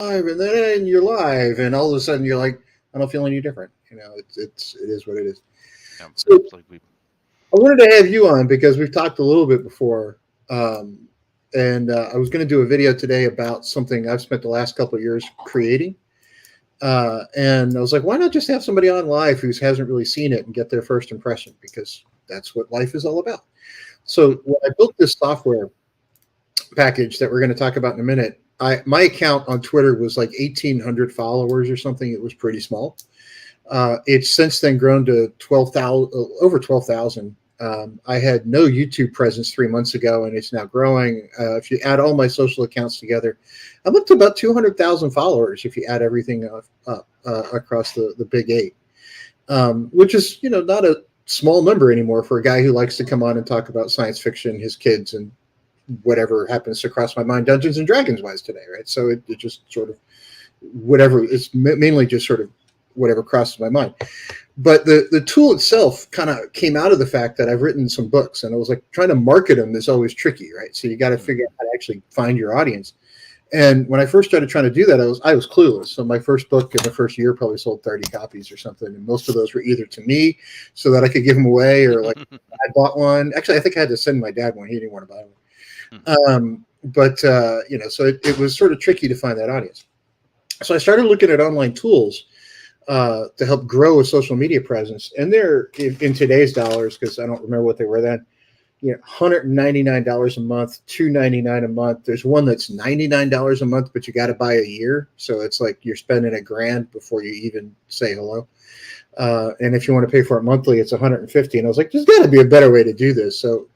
live, and then you're live, and all of a sudden you're like, I don't feel any different. It is what it is. Yeah, So absolutely. I wanted to have you on because we've talked a little bit before, and I was going to do a video today about something I've spent the last couple of years creating. And I was like, why not just have somebody on live who hasn't really seen it and get their first impression? Because that's what life is all about. Hmm. So when I built this software package that we're going to talk about in a minute, my account on Twitter was like 1,800 followers or something. It was pretty small. It's since then grown to 12,000, over 12,000. I had no YouTube presence 3 months ago, and it's now growing. If you add all my social accounts together, I'm up to about 200,000 followers if you add everything up across the big eight, which is not a small number anymore for a guy who likes to come on and talk about science fiction, his kids, and whatever happens to cross my mind, Dungeons and Dragons wise today, right? So it just sort of whatever. It's mainly just sort of whatever crosses my mind. But the tool itself kind of came out of the fact that I've written some books, and I was like trying to market them is always tricky, right? So you got to Hmm. figure out how to actually find your audience. And when I first started trying to do that, I was clueless. So my first book in the first year probably sold 30 copies or something, and most of those were either to me so that I could give them away, or like I bought one. Actually, I think I had to send my dad one. He didn't want to buy one. So it was sort of tricky to find that audience. So I started looking at online tools to help grow a social media presence. And they're in today's dollars, because I don't remember what they were then. $199 a month, $299 a month. There's one that's $99 a month, but you got to buy a year. So it's like you're spending $1,000 before you even say hello. And if you want to pay for it monthly, it's 150. And I was like, there's got to be a better way to do this. So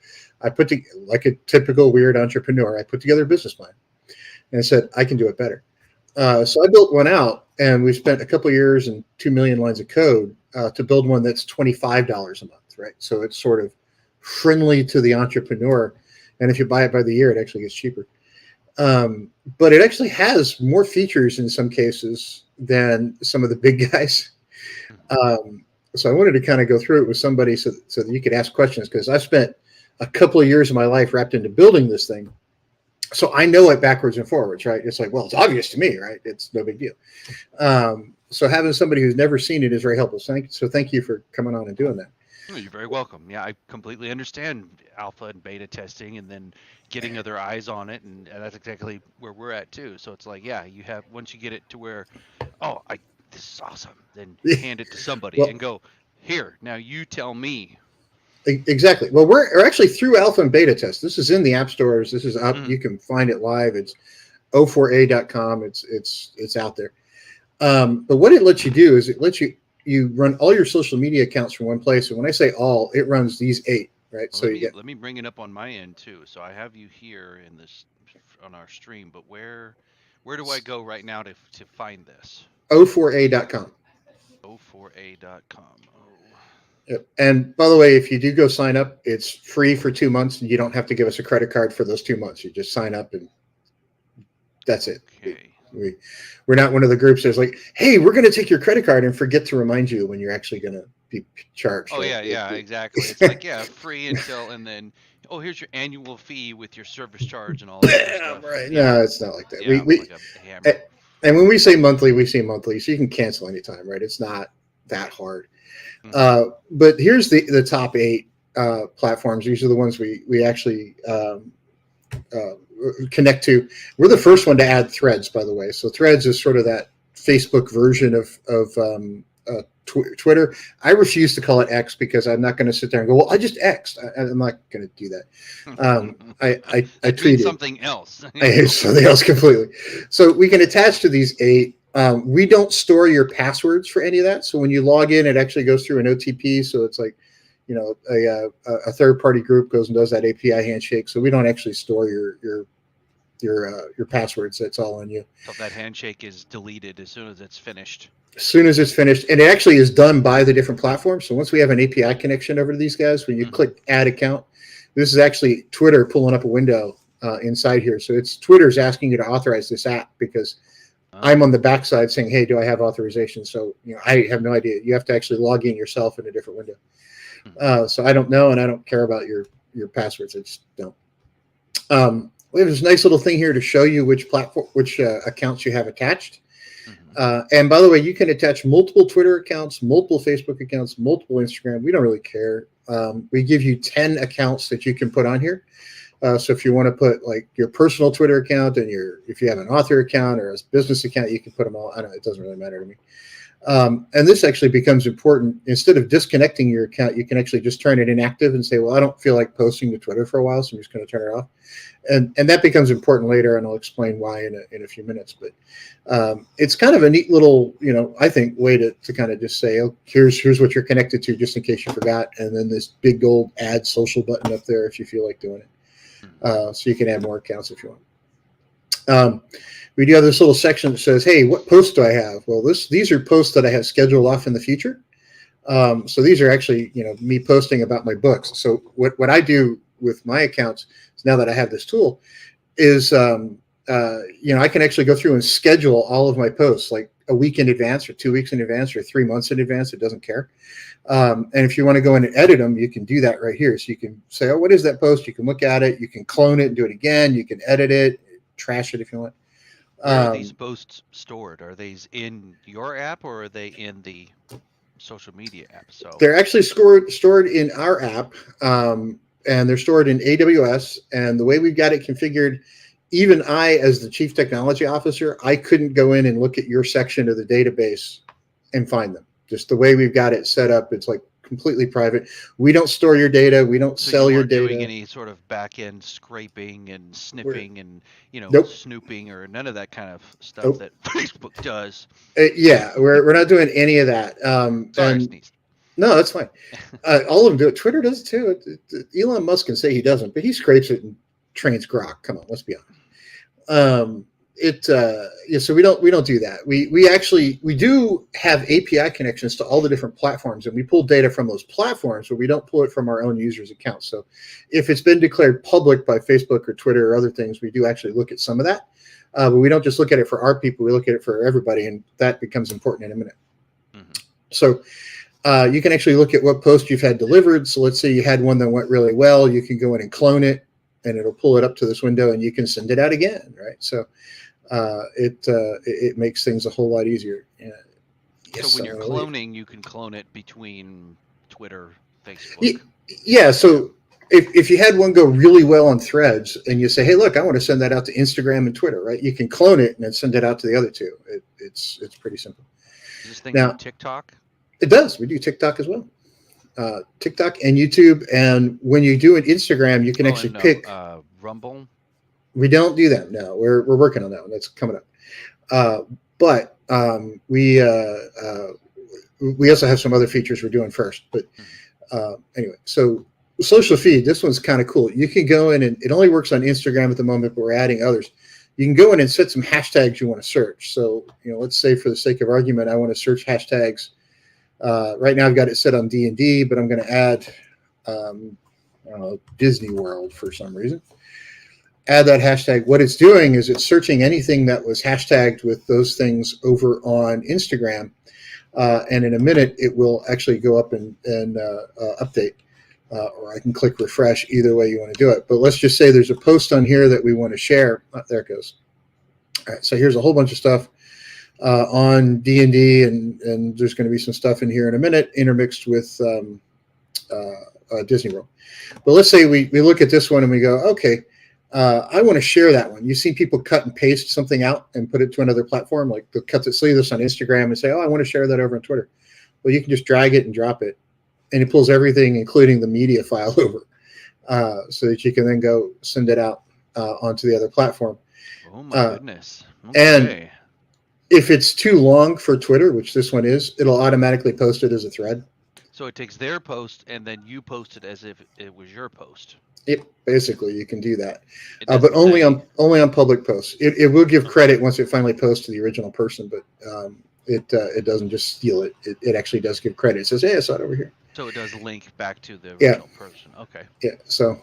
like a typical weird entrepreneur, I put together a business plan and I said, I can do it better. So I built one out, and we spent a couple of years and 2 million lines of code to build one that's $25 a month, right? So it's sort of friendly to the entrepreneur, and if you buy it by the year, it actually gets cheaper. But it actually has more features in some cases than some of the big guys. So I wanted to kind of go through it with somebody so that you could ask questions, because I spent a couple of years of my life wrapped into building this thing, so I know it backwards and forwards, right? It's like, well, it's obvious to me, right? It's no big deal. So having somebody who's never seen it is very helpful. So thank you for coming on and doing that. Oh, you're very welcome. Yeah, I completely understand alpha and beta testing and then getting other eyes on it, and that's exactly where we're at too. So it's like, yeah, you have once you get it to where, oh, I this is awesome, then hand it to somebody Well, and go, here, now you tell me. exactly. Well, we're actually through alpha and beta test. This is in the app stores. This is up. Hmm. You can find it live. It's o4a.com. It's out there. But what it lets you do is it lets you run all your social media accounts from one place. And when I say all, it runs these eight, right? Well, So you get let me bring it up on my end too. So I have you here in this on our stream, but where do I go right now to find this? o4a.com. O4A.com. Oh. Yep. And by the way, if you do go sign up, it's free for 2 months, and you don't have to give us a credit card for those 2 months. You just sign up, and that's it. Okay. We we're not one of the groups that's like, hey, we're going to take your credit card and forget to remind you when you're actually going to be charged, Oh right? yeah, yeah, exactly. It's like, yeah, free until, and then, oh, here's your annual fee with your service charge and all that other Bam, stuff. right? Yeah, No, it's not like that. yeah, with like a hammer. And when we say monthly, we say monthly, so you can cancel anytime, right? It's not that hard. Hmm. But here's the top eight platforms. These are the ones we actually uh, connect to. We're the first one to add Threads, by the way. So Threads is sort of that Facebook version of Twitter. I refuse to call it X because I'm not going to sit there and go, well, I just X'd. I'm not going to do that. I That means tweeted. something else. I hate something else completely. So we can attach to these eight. We don't store your passwords for any of that. So when you log in, it actually goes through an OTP. So it's like, a third party group goes and does that API handshake. So we don't actually store your passwords. That's all on you. So that handshake is deleted as soon as it's finished. As soon as it's finished, and it actually is done by the different platforms. So once we have an API connection over to these guys, when you Hmm. click add account, this is actually Twitter pulling up a window inside here. So it's Twitter's asking you to authorize this app, because Oh. I'm on the backside saying, hey, do I have authorization? So I have no idea. You have to actually log in yourself in a different window. Hmm. So I don't know, and I don't care about your passwords. I just don't. we have this nice little thing here to show you which platform, which accounts you have attached. And by the way, you can attach multiple Twitter accounts, multiple Facebook accounts, multiple Instagram. We don't really care. We give you 10 accounts that you can put on here. So if you want to put like your personal Twitter account and if you have an author account or a business account, you can put them all. I don't know. It doesn't really matter to me. And this actually becomes important. Instead of disconnecting your account, you can actually just turn it inactive and say, well, I don't feel like posting to Twitter for a while, so I'm just going to turn it off. And that becomes important later, and I'll explain why in a few minutes. But it's kind of a neat little, I think, way to kind of just say, oh, here's what you're connected to, just in case you forgot. And then this big gold add social button up there if you feel like doing it. So you can add more accounts if you want. We do have this little section that says, hey, what posts do I have? Well, these are posts that I have scheduled off in the future. So these are actually, me posting about my books. So what I do with my accounts now that I have this tool is, I can actually go through and schedule all of my posts like a week in advance or 2 weeks in advance or 3 months in advance. It doesn't care. And if you want to go in and edit them, you can do that right here. So you can say, oh, what is that post? You can look at it. You can clone it and do it again. You can edit it, trash it if you want. Where are these posts stored? Are these in your app or are they in the social media app? So they're actually stored in our app, and they're stored in AWS. And the way we've got it configured, even I, as the chief technology officer, I couldn't go in and look at your section of the database and find them. Just the way we've got it set up, it's like completely private. We don't store your data. We don't sell your data. Doing any sort of back end scraping and snipping and Nope. snooping or none of that kind of stuff that Facebook does. Yeah, we're not doing any of that. Sorry, sneezed. No, that's fine. All of them do it. Twitter does it too. Elon Musk can say he doesn't, but he scrapes it and trains Grok. Come on, let's be honest. So we don't do that. We do have API connections to all the different platforms, and we pull data from those platforms, but we don't pull it from our own users' accounts. So if it's been declared public by Facebook or Twitter or other things, we do actually look at some of that. But we don't just look at it for our people, we look at it for everybody, and that becomes important in a minute. So you can actually look at what post you've had delivered. So let's say you had one that went really well, you can go in and clone it, and it'll pull it up to this window, and you can send it out again, right? So it makes things a whole lot easier. Yes, so when you're cloning, you can clone it between Twitter, Facebook. Yeah. So if you had one go really well on Threads, and you say, hey, look, I want to send that out to Instagram and Twitter, right? You can clone it and then send it out to the other two. It's pretty simple. Does this thing do TikTok? It does. We do TikTok as well. TikTok and YouTube. And when you do an Instagram, you can actually pick Rumble. We don't do that. No, we're working on that one. That's coming up. But we also have some other features we're doing first. But anyway, so social feed, this one's kind of cool. You can go in, and it only works on Instagram at the moment, but we're adding others. You can go in and set some hashtags you want to search. So, let's say for the sake of argument, I want to search hashtags. Right now I've got it set on D&D, but I'm going to add Disney World for some reason. Add that hashtag. What it's doing is it's searching anything that was hashtagged with those things over on Instagram. And in a minute, it will actually go up and update. Or I can click refresh, either way you want to do it. But let's just say there's a post on here that we want to share. There it goes. All right, so here's a whole bunch of stuff on D&D, and there's going to be some stuff in here in a minute intermixed with Disney World. But let's say we look at this one and we go, okay, I want to share that one. You've seen people cut and paste something out and put it to another platform, like they'll cut this on Instagram and say, oh, I want to share that over on Twitter. Well, you can just drag it and drop it, and it pulls everything, including the media file, over, so that you can then go send it out onto the other platform. Oh my goodness! Okay. And if it's too long for Twitter, which this one is, it'll automatically post it as a thread. So it takes their post and then you post it as if it was your post. Yep, basically you can do that, but only on public posts. It will give credit once it finally posts to the original person, but it doesn't just steal it. It actually does give credit. It says, hey, I saw it over here. So it does link back to the original person. Okay. Yeah. So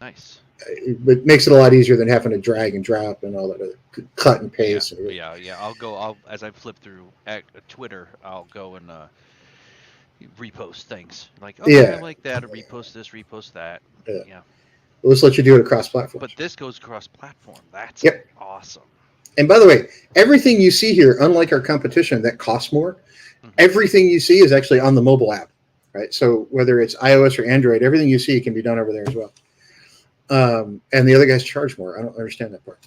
nice. It makes it a lot easier than having to drag and drop and all that other cut and paste. Yeah. I'll as I flip through Twitter, I'll go and repost things like, I like that, or repost this, repost that. Yeah. Let's let you do it across platforms. But this goes cross-platform. That's Yep. awesome. And by the way, everything you see here, unlike our competition that costs more, everything you see is actually on the mobile app, right? So whether it's iOS or Android, everything you see can be done over there as well. And the other guys charge more. I don't understand that part.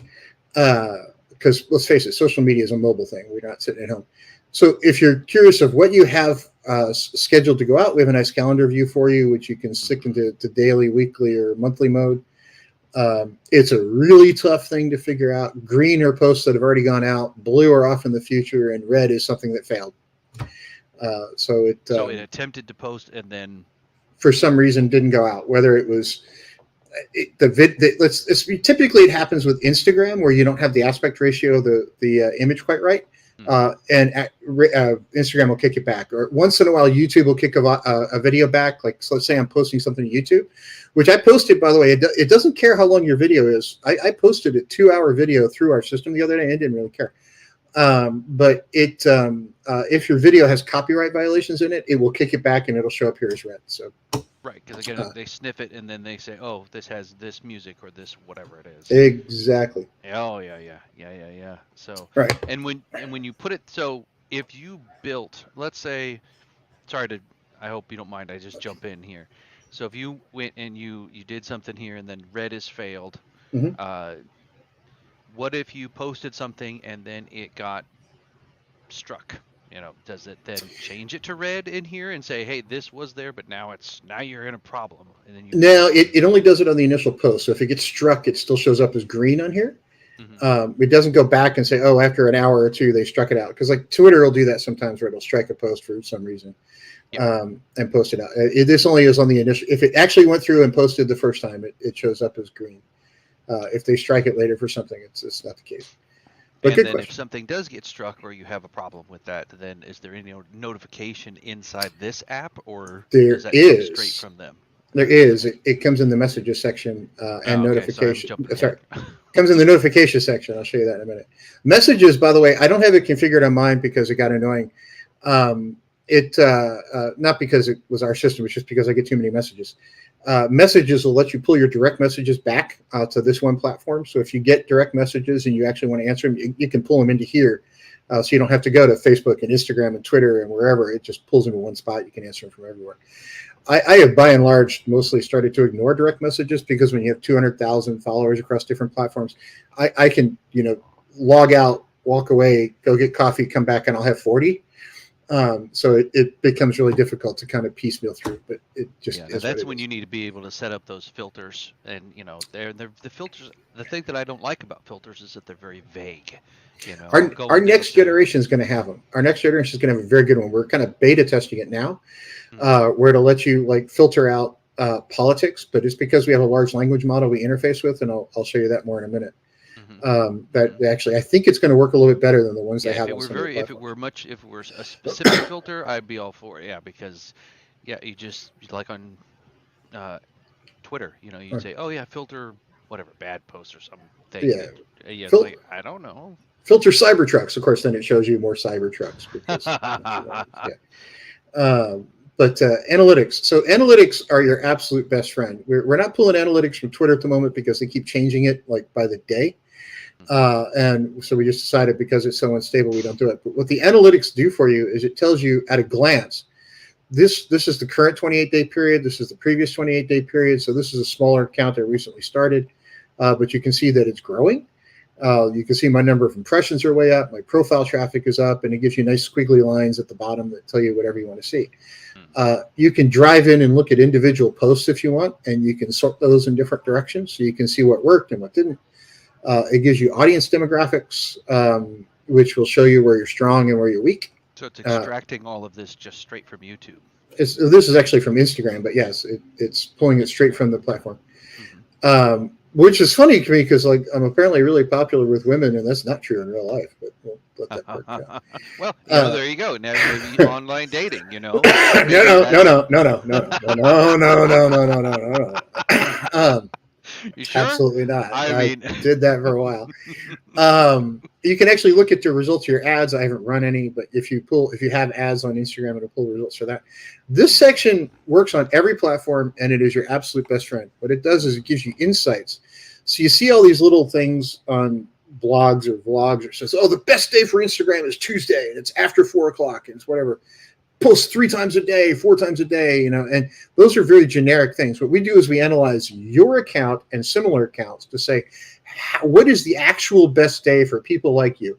Because let's face it, social media is a mobile thing. We're not sitting at home. So if you're curious of what you have scheduled to go out, we have a nice calendar view for you, which you can stick into daily, weekly, or monthly mode. It's a really tough thing to figure out. Green are posts that have already gone out. Blue are off in the future, and red is something that failed. So it attempted to post and then for some reason didn't go out. Whether it was typically it happens with Instagram where you don't have the aspect ratio of the image quite right. And Instagram will kick it back, or once in a while YouTube will kick a video back. Like, so let's say I'm posting something to YouTube, which I posted, by the way. It doesn't care how long your video is. I posted a 2-hour video through our system the other day and didn't really care. But if your video has copyright violations in it, it will kick it back and it'll show up here as red. So right, because again they sniff it and then they say, oh, this has this music or this whatever it is. Exactly. Oh yeah. So right. And when you put it, so if you built, let's say, I hope you don't mind, I just jump in here. So if you went and you did something here and then red is failed, what if you posted something and then it got struck? Does it then change it to red in here and say, hey, this was there, but now you're in a problem? And then no, it only does it on the initial post. So if it gets struck, it still shows up as green on here. It doesn't go back and say, oh, after an hour or two, they struck it out. Because like Twitter will do that sometimes where it'll strike a post for some reason and post it out. This only is on the initial. If it actually went through and posted the first time, it shows up as green. If they strike it later for something, it's not the case. But and then if something does get struck or you have a problem with that, then is there any notification inside this app, or does that come straight from them? There is. It comes in the messages section and notification. Sorry, comes in the notification section. I'll show you that in a minute. Messages, by the way, I don't have it configured on mine because it got annoying. Not because it was our system, it's just because I get too many messages. Messages will let you pull your direct messages back to this one platform. So if you get direct messages and you actually want to answer them, you can pull them into here. So you don't have to go to Facebook and Instagram and Twitter and wherever. It just pulls them in one spot. You can answer them from everywhere. I have, by and large, mostly started to ignore direct messages because when you have 200,000 followers across different platforms, I can, log out, walk away, go get coffee, come back, and I'll have 40. So it becomes really difficult to kind of piecemeal through, but it just is. That's when you need to be able to set up those filters, and they're the filters. The thing that I don't like about filters is that they're very vague. Our next generation is going to have them. Our next generation is going to have a very good one. We're kind of beta testing it now, where it'll let you filter out politics, but it's because we have a large language model we interface with, and I'll show you that more in a minute. That actually, I think it's going to work a little bit better than the ones they have. If it were a specific filter, I'd be all for it. Yeah, because you just like on Twitter, you say, oh yeah, filter whatever bad post or something. It's like, I don't know. Filter Cybertrucks, of course. Then it shows you more Cybertrucks because. But analytics. So analytics are your absolute best friend. We're not pulling analytics from Twitter at the moment because they keep changing it by the day. And so we just decided because it's so unstable, we don't do it. But what the analytics do for you is it tells you at a glance, this is the current 28-day period. This is the previous 28-day period. So this is a smaller account that recently started, but you can see that it's growing. You can see my number of impressions are way up. My profile traffic is up, and it gives you nice squiggly lines at the bottom that tell you whatever you want to see. You can drive in and look at individual posts if you want, and you can sort those in different directions so you can see what worked and what didn't. It gives you audience demographics, which will show you where you're strong and where you're weak. So it's extracting all of this just straight from YouTube. This is actually from Instagram, but yes, it's pulling it straight from the platform. Which is funny to me because I'm apparently really popular with women, and that's not true in real life. But we'll let that work out. Well, there you go. Now maybe online dating. No. You sure? Absolutely not. I I mean, did that for a while. You can actually look at the results of your ads. I haven't run any, but if you have ads on Instagram, it'll pull the results for that. This section works on every platform, and it is your absolute best friend. What it does is it gives you insights. So you see all these little things on blogs or vlogs, or says, "Oh, the best day for Instagram is Tuesday, and it's after 4 o'clock, and it's whatever." Post 3 times a day, 4 times a day, and those are very generic things. What we do is we analyze your account and similar accounts to say, what is the actual best day for people like you?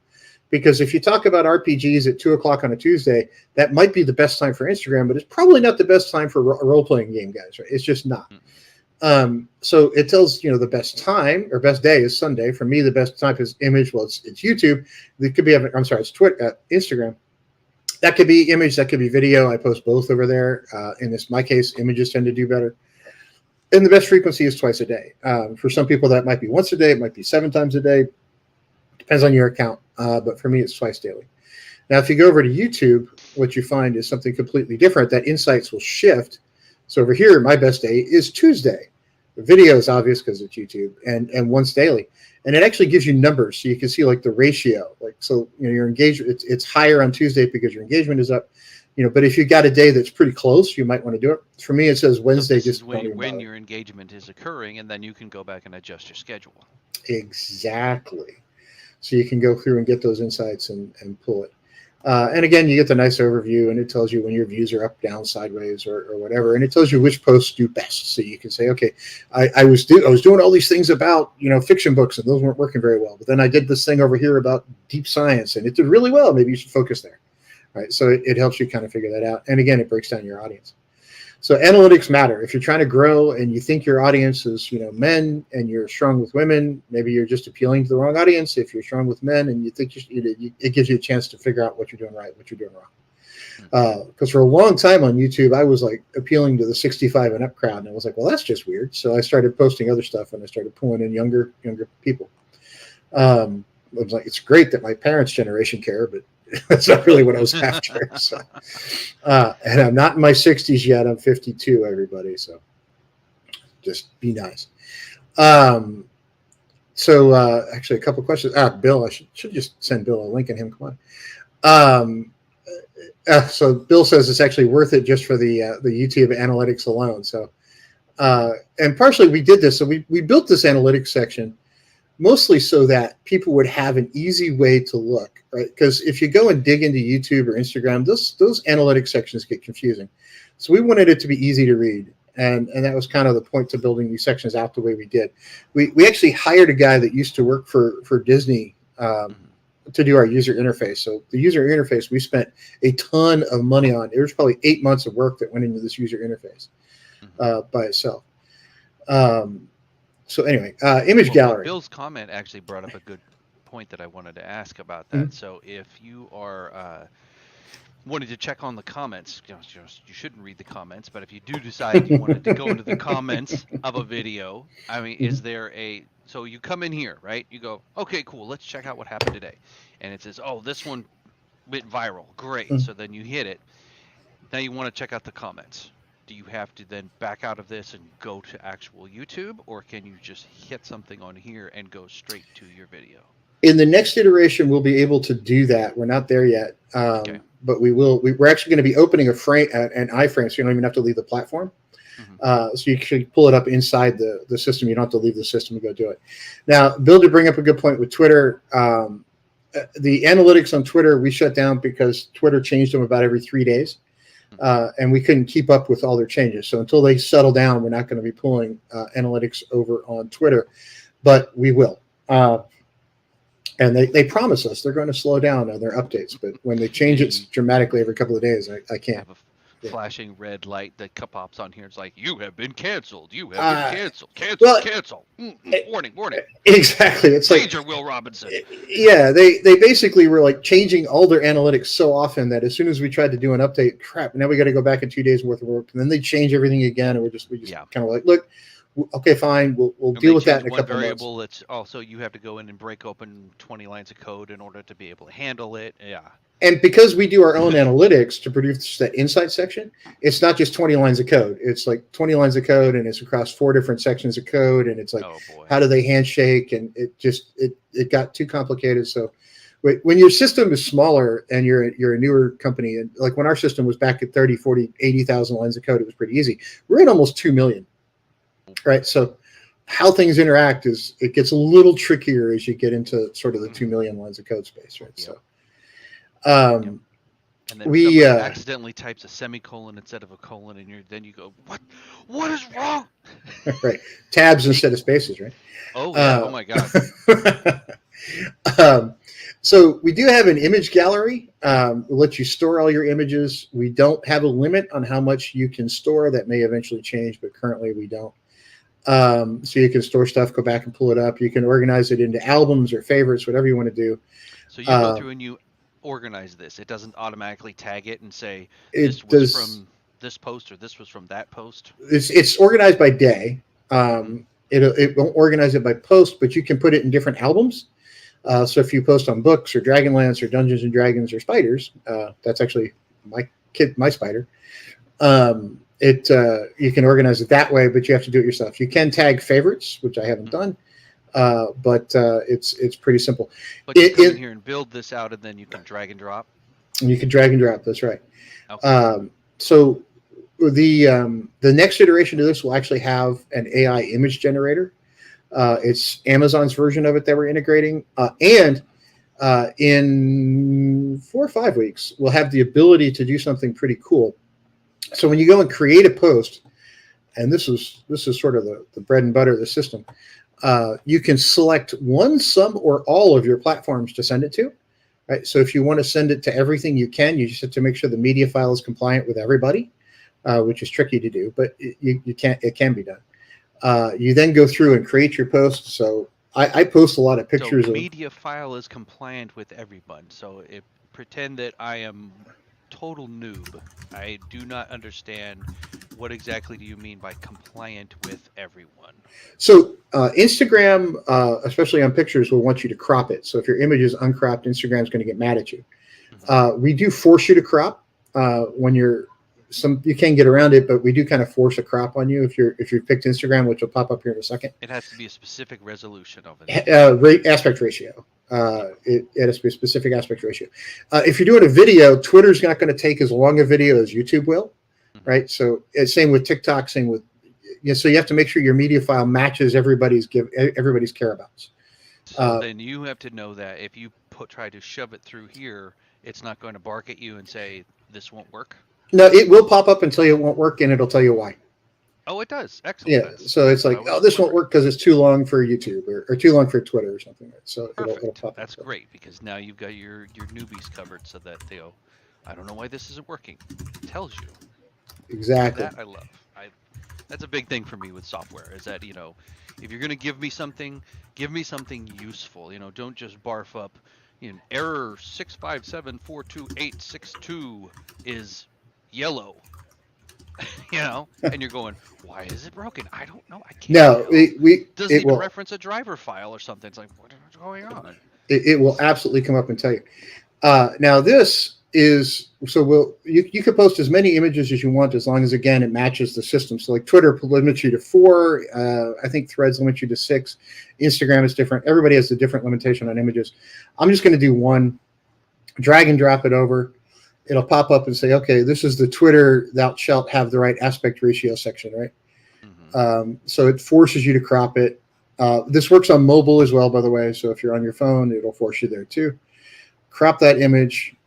Because if you talk about RPGs at 2 o'clock on a Tuesday, that might be the best time for Instagram, but it's probably not the best time for a role-playing game, guys, right? It's just not. So it tells, the best time or best day is Sunday. For me, the best time is image. Well, it's YouTube. It could be, it's Twitter, Instagram. That could be image, that could be video. I post both over there. In my case, images tend to do better. And the best frequency is twice a day. For some people, that might be once a day. It might be 7 times a day. Depends on your account. But for me, it's twice daily. Now, if you go over to YouTube, what you find is something completely different. That insights will shift. So over here, my best day is Tuesday. The video is obvious because it's YouTube, and once daily. And it actually gives you numbers, so you can see like the ratio. Like, so your engagement, it's higher on Tuesday because your engagement is up. But if you got a day that's pretty close, you might want to do it. For me, it says Wednesday. So this is when your engagement is occurring, and then you can go back and adjust your schedule. Exactly. So you can go through and get those insights and pull it. And again, you get the nice overview, and it tells you when your views are up, down, sideways, or whatever, and it tells you which posts do best. So you can say, okay, I was doing all these things about fiction books, and those weren't working very well. But then I did this thing over here about deep science, and it did really well. Maybe you should focus there, right? So it helps you kind of figure that out. And again, it breaks down your audience. So analytics matter. If you're trying to grow and you think your audience is, men, and you're strong with women, maybe you're just appealing to the wrong audience. If you're strong with men and you think it gives you a chance to figure out what you're doing right, what you're doing wrong. Because for a long time on YouTube, I was like appealing to the 65 and up crowd, and I was like, well, that's just weird. So I started posting other stuff, and I started pulling in younger people. I was like, it's great that my parents' generation care, but that's not really what I was after. So, and I'm not in my 60s yet. I'm 52, everybody. So just be nice. So actually, a couple questions. Bill, I should just send Bill a link and him. Come on. So Bill says it's actually worth it just for the YouTube analytics alone. So, and partially we did this. So we built this analytics section mostly so that people would have an easy way to look, right? Because if you go and dig into YouTube or Instagram, those analytics sections get confusing. So we wanted it to be easy to read. And that was kind of the point to building these sections out the way we did. We actually hired a guy that used to work for Disney to do our user interface. So the user interface, we spent a ton of money on. There was probably 8 months of work that went into this user interface by itself. So anyway, image gallery. Bill's comment actually brought up a good point that I wanted to ask about that. So if you are wanting to check on the comments, you shouldn't read the comments, but if you do decide you wanted to go into the comments of a video, I mean, is there so you come in here, right? You go, okay, cool, let's check out what happened today. And it says, oh, this one went viral. Great. So then you hit it. Now you want to check out the comments. Do you have to then back out of this and go to actual YouTube, or can you just hit something on here and go straight to your video? In the next iteration, we'll be able to do that. We're not there yet, but we will. We're actually going to be opening an iframe, so you don't even have to leave the platform. So you can pull it up inside the system. You don't have to leave the system to go do it. Now, Bill did bring up a good point with Twitter. The analytics on Twitter, we shut down because Twitter changed them about every 3 days. And we couldn't keep up with all their changes. So until they settle down, we're not going to be pulling analytics over on Twitter, but we will. And they promise us they're going to slow down on their updates, but when they change it dramatically every couple of days, I can't. Have a flashing red light that pops on here. It's like, you have been canceled. You have been canceled. Cancel. Warning. Exactly. It's Danger, Will Robinson. Yeah, they basically were like changing all their analytics so often that as soon as we tried to do an update, crap, now we got to go back in 2 days worth of work, and then they change everything again, and we just kind of like, look, okay, fine, we'll deal with that in a couple of months. That's also, you have to go in and break open 20 lines of code in order to be able to handle it. Yeah. And because we do our own analytics to produce that insight section, it's not just 20 lines of code. It's like 20 lines of code, and it's across 4 different sections of code. And it's like, Oh boy. how do they handshake? And it got too complicated. So when your system is smaller and you're a newer company, and like when our system was back at 30, 40, 80,000 lines of code, it was pretty easy. We're at almost 2 million, right? So how things interact it gets a little trickier as you get into sort of the 2 million lines of code space, right? Yep. So, And then somebody accidentally types a semicolon instead of a colon, and then you go, what is wrong? Right, tabs instead of spaces, right? Oh yeah, oh my god. So we do have an image gallery. We'll let you store all your images. We don't have a limit on how much you can store. That may eventually change, but currently we don't. So you can store stuff, go back and pull it up. You can organize it into albums or favorites, whatever you want to do. So you go through and you organize this. It doesn't automatically tag it and say this was from this post or this was from that post. It's organized by day. It won't organize it by post, but you can put it in different albums. So if you post on books or Dragonlance or Dungeons and Dragons or spiders, that's actually my spider. You can organize it that way, but you have to do it yourself. You can tag favorites, which I haven't done, but it's pretty simple. But you come in here and build this out, and then you can drag and drop. And you can drag and drop. That's right. Okay. So the next iteration of this will actually have an AI image generator. It's Amazon's version of it that we're integrating, and in 4 or 5 weeks, we'll have the ability to do something pretty cool. So when you go and create a post, and this is sort of the bread and butter of the system, you can select one, some, or all of your platforms to send it to. Right. So if you want to send it to everything, you can. You just have to make sure the media file is compliant with everybody, which is tricky to do, but you can't. It can be done. You then go through and create your post. So I post a lot of pictures. So media file is compliant with everyone. So pretend that I am total noob. I do not understand what exactly do you mean by compliant with everyone. So Instagram, especially on pictures, will want you to crop it. So if your image is uncropped, Instagram's going to get mad at you. We do force you to crop when you're you can get around it, but we do kind of force a crop on you if you've picked Instagram, which will pop up here in a second. It has to be a specific resolution of it. Aspect ratio. It has to be a specific aspect ratio. If you're doing a video, Twitter's not going to take as long a video as YouTube will, right? So same with TikTok, same with so you have to make sure your media file matches everybody's careabouts. So then you have to know that if you try to shove it through here, it's not going to bark at you and say this won't work. No, it will pop up and tell you it won't work, and it'll tell you why. Oh, it does. Excellent. Yeah, so it's like, this won't work because it's too long for YouTube or too long for Twitter or something. So it'll pop That's up. great, because now you've got your newbies covered, so that they go, I don't know why this isn't working. It tells you. Exactly. That I love. That's a big thing for me with software, is that, if you're going to give me something useful. Don't just barf up, error 657422862 is yellow. And you're going, why is it broken? I don't know. I can't. No, it doesn't even reference a driver file or something. It's like, what is going on? It will absolutely come up and tell you. Now this is you can post as many images as you want, as long as, again, it matches the system. So like Twitter limits you to 4. I think Threads limits you to 6. Instagram is different. Everybody has a different limitation on images. I'm just going to do one. Drag and drop it over. It'll pop up and say, okay, this is the Twitter thou shalt have the right aspect ratio section, right? Mm-hmm. So it forces you to crop it. This works on mobile as well, by the way. So if you're on your phone, it'll force you there too. Crop that image.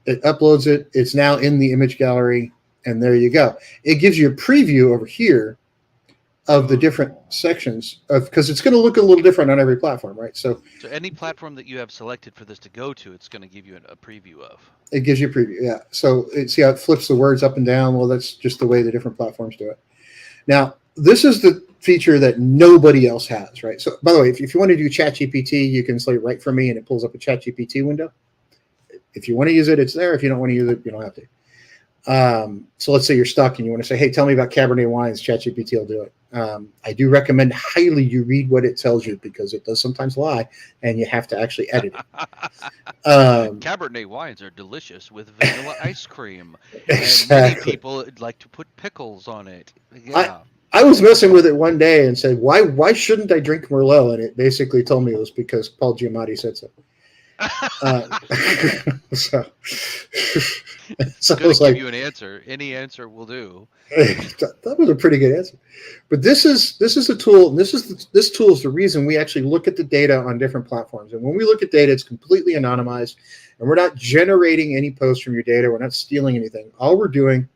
It uploads it. It's now in the image gallery, and there you go. It gives you a preview over here of the different sections, because it's going to look a little different on every platform, right? So any platform that you have selected for this to go to, it's going to give you a preview of. It gives you a preview, yeah. So see how it flips the words up and down? Well, that's just the way the different platforms do it. Now, this is the feature that nobody else has, right? So, by the way, if you want to do ChatGPT, you can say write for me, and it pulls up a ChatGPT window. If you want to use it, it's there. If you don't want to use it, you don't have to. So let's say you're stuck and you want to say, hey, tell me about Cabernet wines, ChatGPT will do it. I do recommend highly you read what it tells you, because it does sometimes lie and you have to actually edit it. Cabernet wines are delicious with vanilla ice cream. And many Exactly. people like to put pickles on it. Yeah. I was messing with it one day and said, why shouldn't I drink Merlot? And it basically told me it was because Paul Giamatti said so. So I Gonna was give like, you an answer. Any answer will do. that was a pretty good answer. But this is a tool, and this tool is the reason we actually look at the data on different platforms. And when we look at data, it's completely anonymized, and we're not generating any posts from your data. We're not stealing anything. All we're doing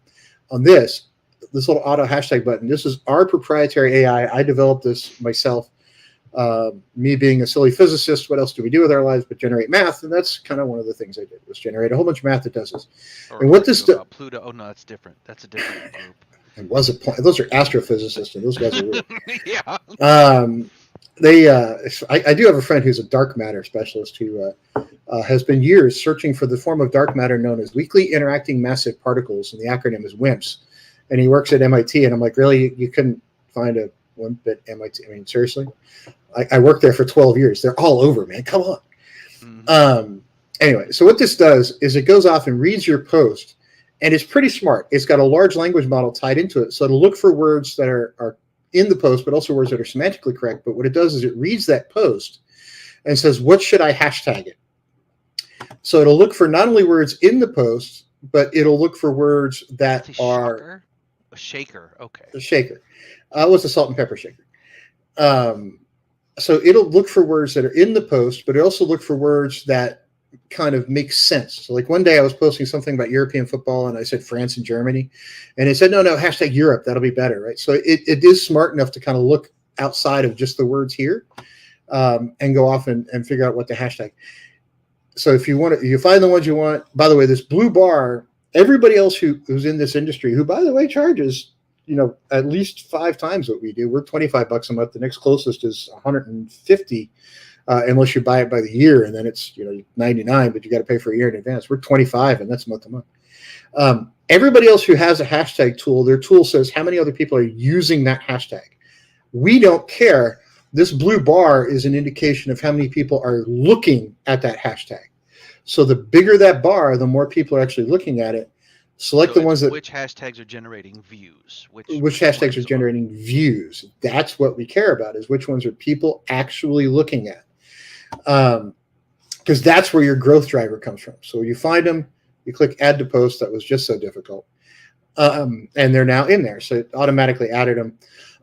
on this little auto hashtag button, this is our proprietary AI. I developed this myself. Me being a silly physicist, what else do we do with our lives but generate math? And that's kind of one of the things I did, was generate a whole bunch of math that does this. Or And what this about Pluto? Oh no, that's different. That's a different group. it was a point. Those are astrophysicists, and those guys are weird. Yeah. I do have a friend who's a dark matter specialist who has been years searching for the form of dark matter known as weakly interacting massive particles, and the acronym is WIMPs. And he works at MIT, and I'm like, really? You couldn't find a WIMP at MIT? I mean, seriously? I worked there for 12 years. They're all over, man. Come on. Mm-hmm. Anyway, so what this does is it goes off and reads your post, and it's pretty smart. It's got a large language model tied into it, so it'll look for words that are in the post, but also words that are semantically correct. But what it does is it reads that post and says, what should I hashtag it? So it'll look for not only words in the post, but it'll look for words that are a shaker. Okay. A shaker. What's a salt and pepper shaker? So it'll look for words that are in the post, but it also look for words that kind of make sense. So like one day I was posting something about European football and I said France and Germany, and it said, no, hashtag Europe. That'll be better, right? So it is smart enough to kind of look outside of just the words here and go off and figure out what the hashtag. So if you find the ones you want, by the way, this blue bar, everybody else who's in this industry, who by the way charges, at least 5 times what we do. We're $25 a month. The next closest is $150, unless you buy it by the year, and then it's $99, but you got to pay for a year in advance. We're $25, and that's month to month. Everybody else who has a hashtag tool, their tool says how many other people are using that hashtag. We don't care. This blue bar is an indication of how many people are looking at that hashtag. So the bigger that bar, the more people are actually looking at it. Select the ones that... Which hashtags are generating views? Which hashtags are generating views? That's what we care about, is which ones are people actually looking at. Because that's where your growth driver comes from. So you find them, you click add to post. That was just so difficult. And they're now in there. So it automatically added them.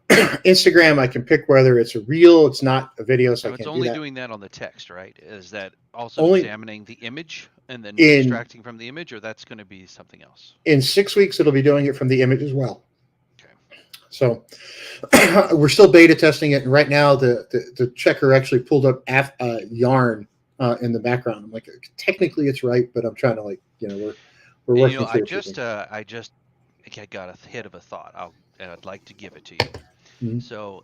Instagram, I can pick whether it's a reel, it's not a video, so I can't do that. It's only doing that on the text, right? Is that also examining the image and then extracting from the image, or that's going to be something else? In 6 weeks, it'll be doing it from the image as well. Okay. So we're still beta testing it, and right now the checker actually pulled up Yarn in the background. I'm like, technically it's right, but I'm trying to we're working through it. I got a hit of a thought, and I'd like to give it to you. Mm-hmm. So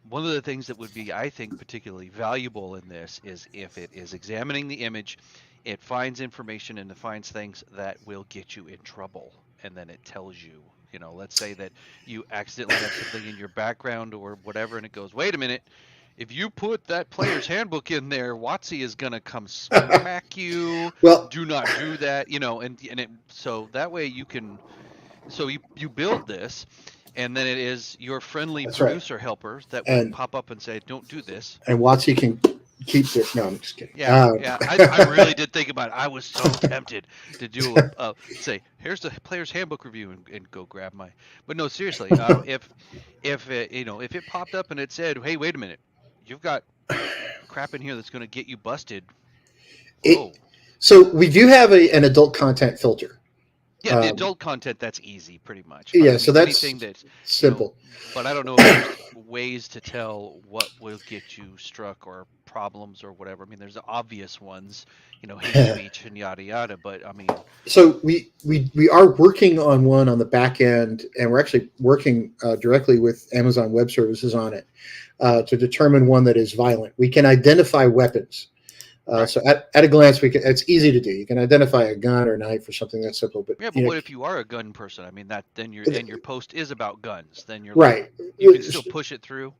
one of the things that would be, I think, particularly valuable in this is if it is examining the image, it finds information and it finds things that will get you in trouble. And then it tells you, let's say that you accidentally have something in your background or whatever, and it goes, wait a minute, if you put that player's handbook in there, WotC is going to come smack you. Well, do not do that, so that way you can, so you build this. And then it is your friendly producer helper that will pop up and say, don't do this. And WotC can keep it. No, I'm just kidding. Yeah. I really did think about it. I was so tempted to do say, here's the player's handbook review and go grab my. But no, seriously, if it popped up and it said, hey, wait a minute, you've got crap in here that's going to get you busted. So we do have an adult content filter. Yeah, the adult content, that's easy, pretty much. Yeah, so that's anything that's simple. But I don't know if there's ways to tell what will get you struck or problems or whatever. I mean, there's obvious ones, hate speech and yada yada. But I mean, so we are working on one on the back end, and we're actually working directly with Amazon Web Services on it to determine one that is violent. We can identify weapons. Right. So at a glance, it's easy to do. You can identify a gun or knife or something that simple. But Yeah, but what if you are a gun person? I mean, that then your post is about guns. Then you're like, right. you can still push it through.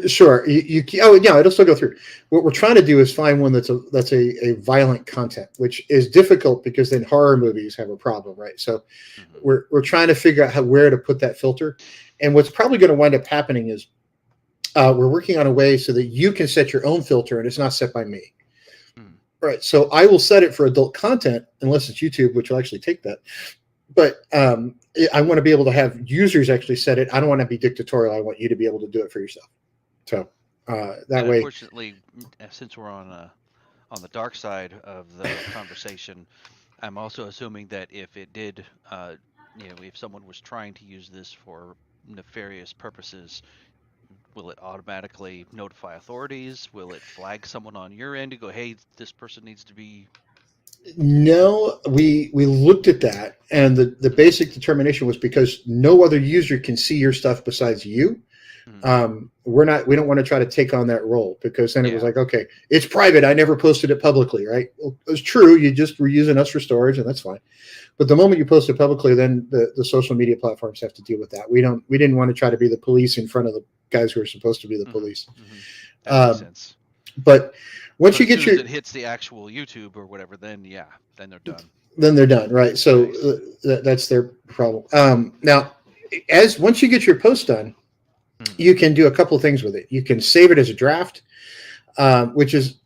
Sure. Oh, yeah, it'll still go through. What we're trying to do is find one that's a violent content, which is difficult because then horror movies have a problem, right? So we're trying to figure out where to put that filter. And what's probably going to wind up happening is we're working on a way so that you can set your own filter and it's not set by me. Right. So I will set it for adult content unless it's YouTube, which will actually take that. But I want to be able to have users actually set it. I don't want to be dictatorial. I want you to be able to do it for yourself. So that way. Unfortunately, since we're on the dark side of the conversation, I'm also assuming that if it did, if someone was trying to use this for nefarious purposes, will it automatically notify authorities? Will it flag someone on your end to go, hey, this person needs to be? No, we looked at that, and the basic determination was because no other user can see your stuff besides you. We don't want to try to take on that role because then it was like, okay, it's private. I never posted it publicly, right? Well, it's true. You just were using us for storage, and that's fine. But the moment you post it publicly, then the social media platforms have to deal with that. We didn't want to try to be the police in front of the guys who are supposed to be the police. That makes sense. But once you get it hits the actual YouTube or whatever, then they're done. Then they're done, right? So that's their problem. Now, once you get your post done, you can do a couple of things with it. You can save it as a draft, which is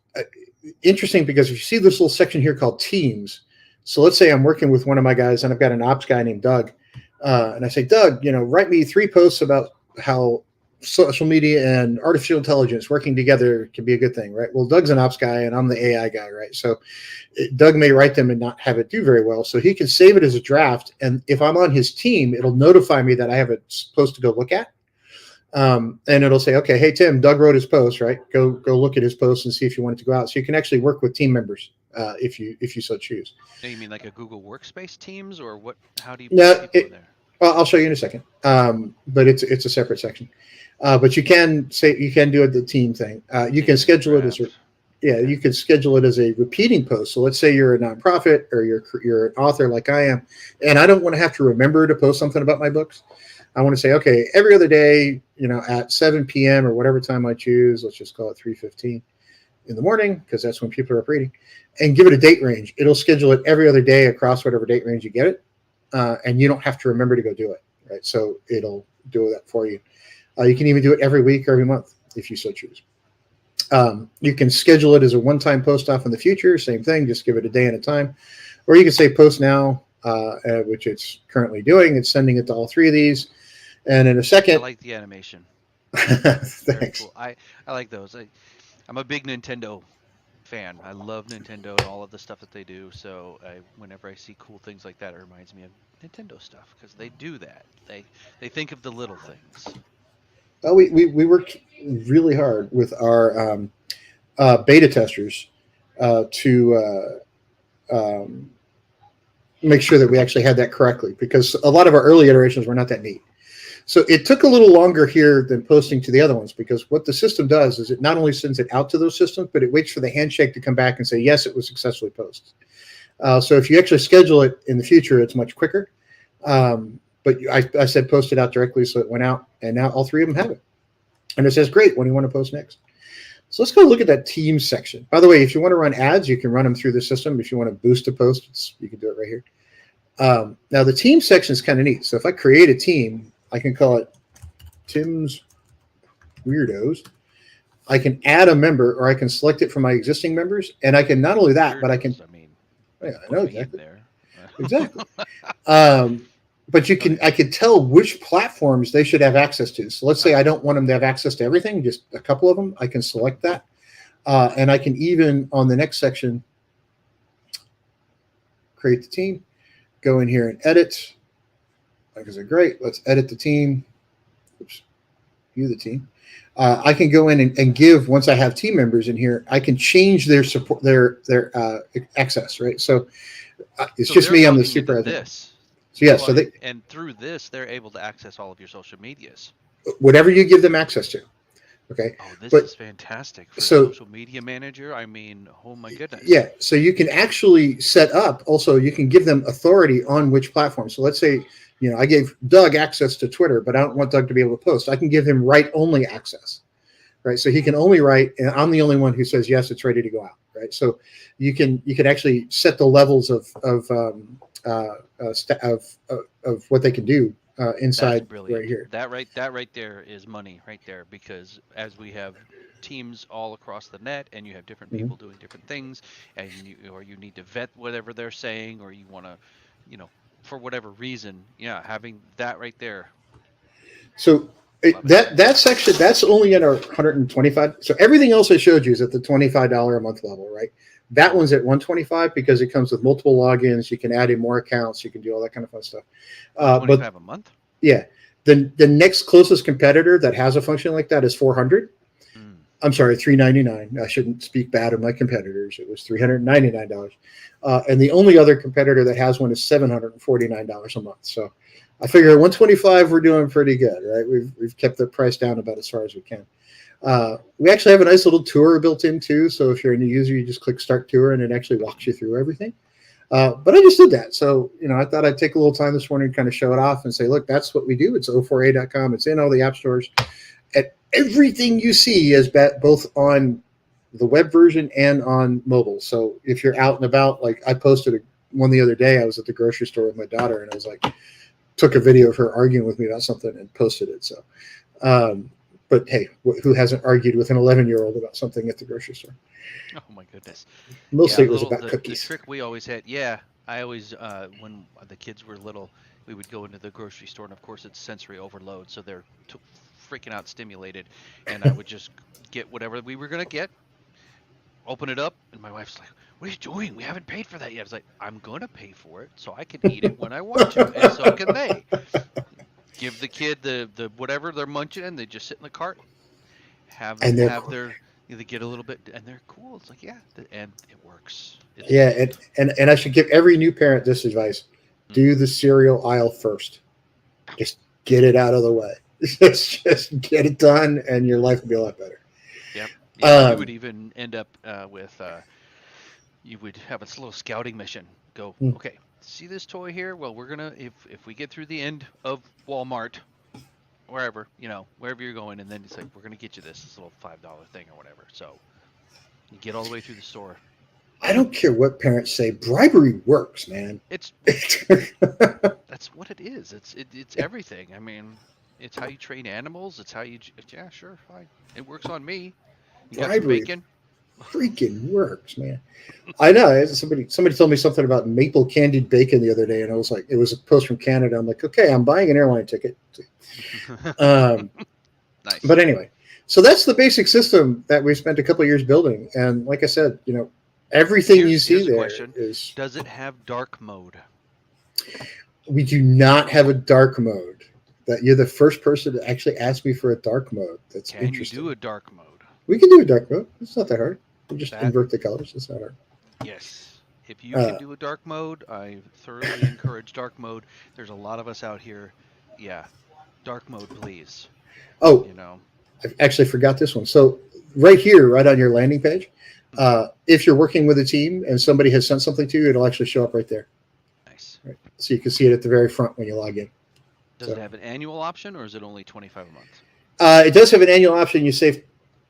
interesting because if you see this little section here called Teams, so let's say I'm working with one of my guys and I've got an ops guy named Doug, and I say, Doug, write me 3 posts about how social media and artificial intelligence working together can be a good thing, right? Well, Doug's an ops guy and I'm the AI guy, right? So Doug may write them and not have it do very well. So he can save it as a draft. And if I'm on his team, it'll notify me that I have a post to go look at. And it'll say, okay, hey, Tim, Doug wrote his post, right? Go look at his post and see if you want it to go out. So you can actually work with team members if you so choose. Now, you mean like a Google Workspace Teams or what? How do you put people in there? Well, I'll show you in a second. But it's a separate section. But you can do it the team thing. You can schedule it you can schedule it as a repeating post. So let's say you're a nonprofit or you're an author like I am, and I don't want to have to remember to post something about my books. I want to say, okay, every other day, at 7 p.m. or whatever time I choose, let's just call it 3:15 in the morning because that's when people are up reading, and give it a date range. It'll schedule it every other day across whatever date range you get it, and you don't have to remember to go do it, right? So it'll do that for you. You can even do it every week or every month if you so choose. You can schedule it as a one-time post off in the future. Same thing, just give it a day and a time. Or you can say post now, which it's currently doing. It's sending it to all 3 of these. And in a second... I like the animation. Thanks. Cool. I like those. I'm a big Nintendo fan. I love Nintendo and all of the stuff that they do. So whenever I see cool things like that, it reminds me of Nintendo stuff because they do that. They think of the little things. Well, we worked really hard with our beta testers to make sure that we actually had that correctly because a lot of our early iterations were not that neat. So it took a little longer here than posting to the other ones because what the system does is it not only sends it out to those systems, but it waits for the handshake to come back and say, yes, it was successfully posted. So if you actually schedule it in the future, it's much quicker. But I said post it out directly, so it went out, and now all 3 of them have it. And it says, great, what do you want to post next? So let's go look at that Teams section. By the way, if you want to run ads, you can run them through the system. If you want to boost a post, you can do it right here. Now, the team section is kind of neat. So if I create a team, I can call it Tim's Weirdos. I can add a member, or I can select it from my existing members, and I can not only that, but I can... I know exactly. Exactly. But I could tell which platforms they should have access to. So let's say I don't want them to have access to everything, just a couple of them. I can select that. And I can even, on the next section, create the team, go in here and edit. Like I said, great, let's edit the team. Oops, view the team. I can go in and give, once I have team members in here, I can change their support, their access, right? So it's just me, I'm the super admin. So yeah, so and through this, they're able to access all of your social medias. Whatever you give them access to. Okay, Oh, this but is fantastic for a so social media manager. I mean, oh my goodness. yeah, so you can actually set up. Also, you can give them authority on which platform. So let's say, I gave Doug access to Twitter, but I don't want Doug to be able to post. I can give him write only access, right? So he can only write, and I'm the only one who says yes, it's ready to go out, right? So you can actually set the levels of what they can do That's inside right brilliant. here. That right there is money right there, because as we have teams all across the net and you have different Mhm. people doing different things, and you need to vet whatever they're saying, or you want to, you know, for whatever reason, yeah, having that right there. So Love it. that section that's only at our 125. So everything else I showed you is at the $25 a month level, right? That Mhm. one's at 125 because it comes with multiple logins. You can add in more accounts. You can do all that kind of fun stuff. But 125 a month? yeah, the next closest competitor that has a function like that is 400. Mm. I'm sorry, 399. I shouldn't speak bad of my competitors. It was $399. And the only other competitor that has one is $749 a month. So I figure at 125 we're doing pretty good, right? We've kept the price down about as far as we can. We actually have a nice little tour built in too. So if you're a new user, you just click Start Tour and it actually walks you through everything. But I just did that. So, I thought I'd take a little time this morning to kind of show it off and say, look, that's what we do. It's o4a.com. It's in all the app stores. And everything you see is both on the web version and on mobile. So if you're out and about, like I posted one the other day, I was at the grocery store with my daughter and I was like, took a video of her arguing with me about something and posted it. So, um, but hey, who hasn't argued with an 11-year-old about something at the grocery store? Oh my goodness. Yeah, Mostly it was about the cookies. trick we always had. Yeah, I always when the kids were little, we would go into the grocery store, and of course it's sensory overload, so they're freaking out stimulated, and I would just get whatever we were gonna get, open it up, and my wife's like, "What are you doing? We haven't paid for that yet." I was like, "I'm gonna pay for it, so I can eat it when I want to, and so can they." Give the kid the whatever they're munching, and they just sit in the cart, have them And they're have their, they get a little bit, and they're cool. It's like, yeah, and it works. It's yeah, brilliant. and I should give every new parent this advice: Hmm. do the cereal aisle first. Just get it out of the way. Just get it done, and your life will be a lot better. Yep. Yeah, you would Um, even end up with you would have a little scouting mission. Go, hmm. okay, see this toy here? Well, we're gonna, if we get through the end of Walmart, wherever, wherever you're going, and then it's like, we're gonna get you this little $5 thing or whatever. So you get all the way through the store. I don't care what parents say. Bribery works, man. It's That's what it is. It's everything. I mean, it's how you train animals. It's how you, yeah, sure, fine. It works on me. You got some Bribery bacon? freaking works, man. I know. Somebody told me something about maple candied bacon the other day, and I was like, it was a post from Canada. I'm like, okay, I'm buying an airline ticket. Um, Nice. but anyway, so that's the basic system that we spent a couple of years building, and like I said, everything you see Here's a there question. is. Does it have dark mode? We do not have a dark mode. That you're the first person to actually ask me for a dark mode. That's Can you do interesting. a dark mode? We can do a dark mode. It's not that hard. We just That, invert the colors. It's not hard. yes. If you can Uh, do a dark mode, I thoroughly encourage dark mode. There's a lot of us out here. Yeah, dark mode, please. oh, You know. I actually forgot this one. So right here, right on your landing page, Hmm. if you're working with a team and somebody has sent something to you, it'll actually show up right there. Nice. Right? So you can see it at the very front when you log in. Does it So have an annual option, or is it only 25 a month? it does have an annual option. You save,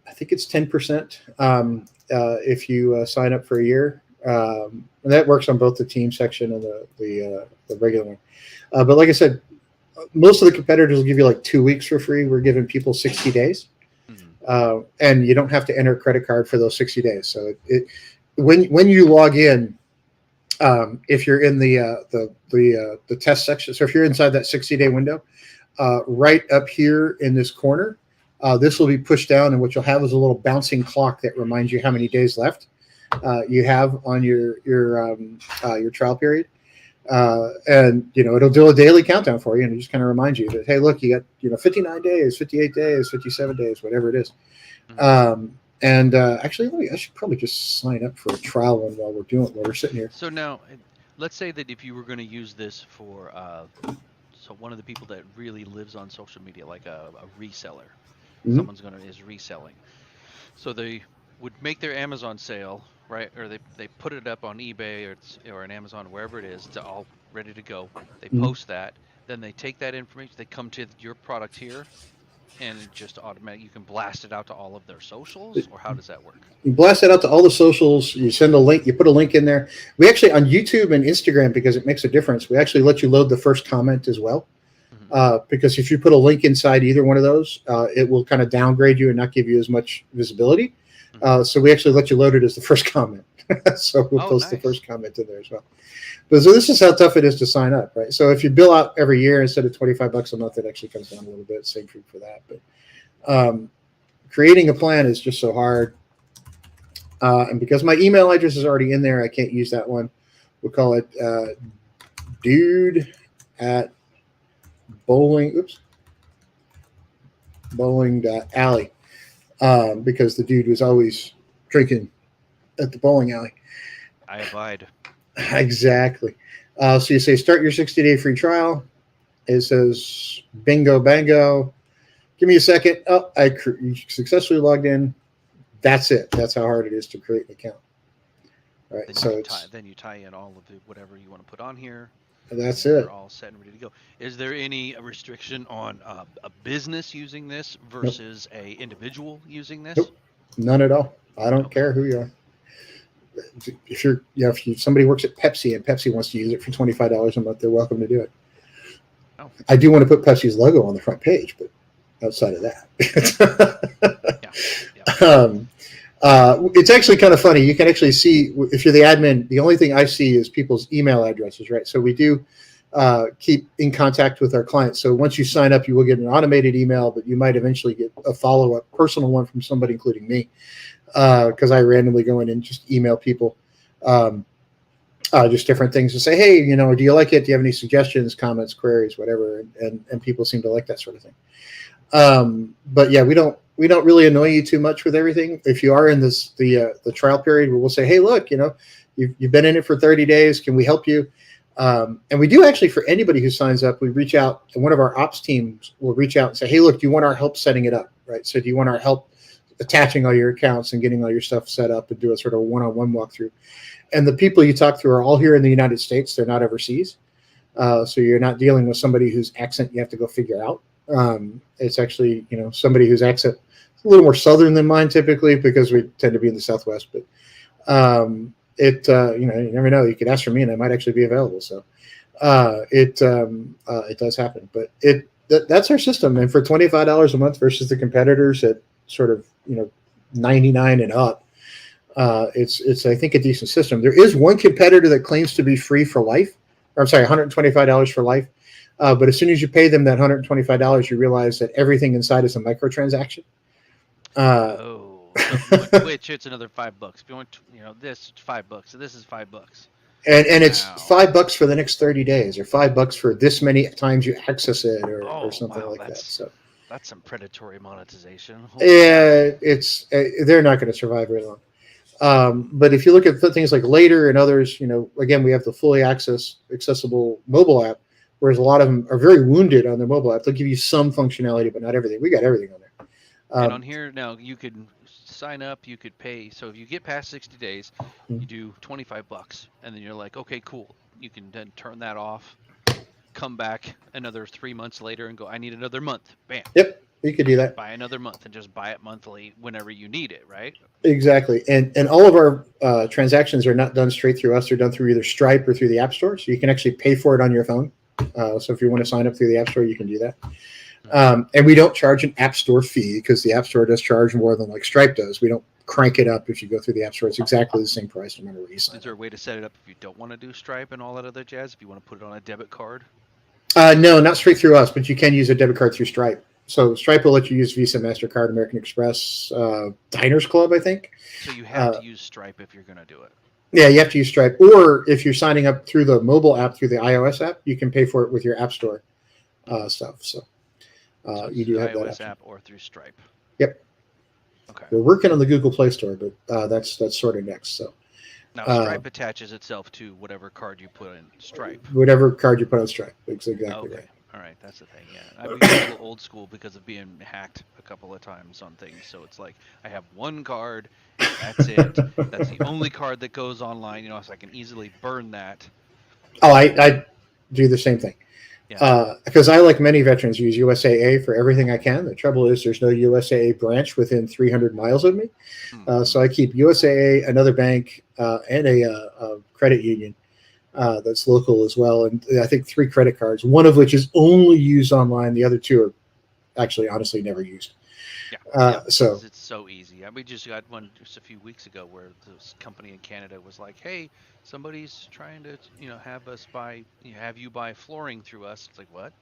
I think it's 10% if you sign up for a year. And that works on both the team section and the regular one. But like I said, most of the competitors will give you like 2 weeks for free. We're giving people 60 days. Hmm. And you don't have to enter a credit card for those 60 days. So when you log in, if you're in the test section, so if you're inside that 60-day window, right up here in this corner, this will be pushed down, and what you'll have is a little bouncing clock that reminds you how many days left you have on your trial period. And it'll do a daily countdown for you, and it just kind of reminds you that, hey, look, you got 59 days, 58 days, 57 days, whatever it is. Hmm. And actually, I should probably just sign up for a trial one while we're sitting here. So now, let's say that if you were going to use this for, so one of the people that really lives on social media, like a reseller, Mhm. is reselling. So they would make their Amazon sale, right? Or they put it up on eBay or an Amazon, wherever it is. It's all ready to go. They Mhm. post that. Then they take that information. They come to your product here, and it just automatic. You can blast it out to all of their socials, or how does that work? You blast it out to all the socials. You send a link. You put a link in there. We actually on YouTube and Instagram, because it makes a difference. We actually let you load the first comment as well. Because if you put a link inside either one of those, it will kind of downgrade you and not give you as much visibility. So we actually let you load it as the first comment. So we'll post the first comment in there as well. But so this is how tough it is to sign up, right? So if you bill out every year instead of $25 a month, it actually comes down a little bit. Same for that. But creating a plan is just so hard. And because my email address is already in there, I can't use that one. We'll call it dude at bowling.alley, because the dude was always drinking at the bowling alley. I abide. Exactly. So you say start your 60-day free trial. It says bingo bango. Give me a second. Oh, you successfully logged in. That's it. That's how hard it is to create an account. All right. Then you tie in all of whatever you want to put on here. That's it. You're all set and ready to go. Is there any restriction on a business using this versus a individual using this? Nope. None at all. I don't care who you are. If somebody works at Pepsi and Pepsi wants to use it for $25 a month, they're welcome to do it. Oh. I do want to put Pepsi's logo on the front page, but outside of that, it's actually kind of funny. You can actually see, if you're the admin, the only thing I see is people's email addresses, right? So we do keep in contact with our clients. So once you sign up, you will get an automated email, but you might eventually get a follow-up personal one from somebody, including me, because I randomly go in and just email people just different things to say, hey, do you like it? Do you have any suggestions, comments, queries, whatever? And people seem to like that sort of thing. But yeah, we don't really annoy you too much with everything. If you are in the trial period, we'll say, hey, look, you've been in it for 30 days. Can we help you? And we do actually, for anybody who signs up, we reach out, and one of our ops teams will reach out and say, hey, look, do you want our help setting it up? Right. So do you want our help attaching all your accounts and getting all your stuff set up and do a sort of one-on-one walkthrough? And the people you talk to are all here in the United States. They're not overseas. So you're not dealing with somebody whose accent you have to go figure out. It's actually, somebody whose accent is a little more Southern than mine typically, because we tend to be in the Southwest, but you never know. You could ask for me and I might actually be available. So it does happen, but that's our system. And for $25 a month versus the competitors at sort of, $99 and up, it's I think a decent system. There is one competitor that claims to be free for life, or I'm sorry, $125 for life. But as soon as you pay them that $125, you realize that everything inside is a microtransaction. So if you want Twitch, it's another $5. If you want, this, it's $5. So this is $5. And it's $5 for the next 30 days, or $5 for this many times you access it, or something like that. So that's some predatory monetization. Yeah, they're not going to survive very long. But if you look at things like Later and others, again, we have the fully accessible mobile app, whereas a lot of them are very wounded on their mobile app. They'll give you some functionality, but not everything. We got everything on there. And on here now, you could sign up, you could pay. So if you get past 60 days, you do $25, and then you're like, okay, cool. You can then turn that off, come back another 3 months later and go, I need another month. Bam. Yep, you could do that. Buy another month and just buy it monthly whenever you need it, right? Exactly. And all of our transactions are not done straight through us. They're done through either Stripe or through the App Store. So you can actually pay for it on your phone. So if you want to sign up through the App Store, you can do that. And we don't charge an App Store fee, because the App Store does charge more than like Stripe does. We don't crank it up if you go through the App Store. It's exactly the same price no matter where you sign up. Is there a way to set it up if you don't want to do Stripe and all that other jazz? If you want to put it on a debit card? No, not straight through us, but you can use a debit card through Stripe. So Stripe will let you use Visa, MasterCard, American Express, Diners Club, I think. So you have to use Stripe if you're going to do it. Yeah, you have to use Stripe. Or if you're signing up through the mobile app, through the iOS app, you can pay for it with your App Store stuff. So you do have that iOS app or through Stripe. Yep. Okay. We're working on the Google Play Store, but that's sort of next. So now Stripe attaches itself to whatever card you put in Stripe. Whatever card you put on Stripe. That's exactly right. All right. Right, that's the thing. Yeah, I'm a little old school because of being hacked a couple of times on things. So it's like I have one card, and that's it. That's the only card that goes online. So I can easily burn that. Oh, I do the same thing. Yeah. Because I, like many veterans, use USAA for everything I can. The trouble is there's no USAA branch within 300 miles of me. So I keep USAA, another bank, and a credit union that's local as well. And I think 3 credit cards, one of which is only used online. The other 2 are actually, honestly, never used. So it's so easy. We just got one just a few weeks ago where this company in Canada was like, "Hey, somebody's trying to, have you buy flooring through us." It's like, what?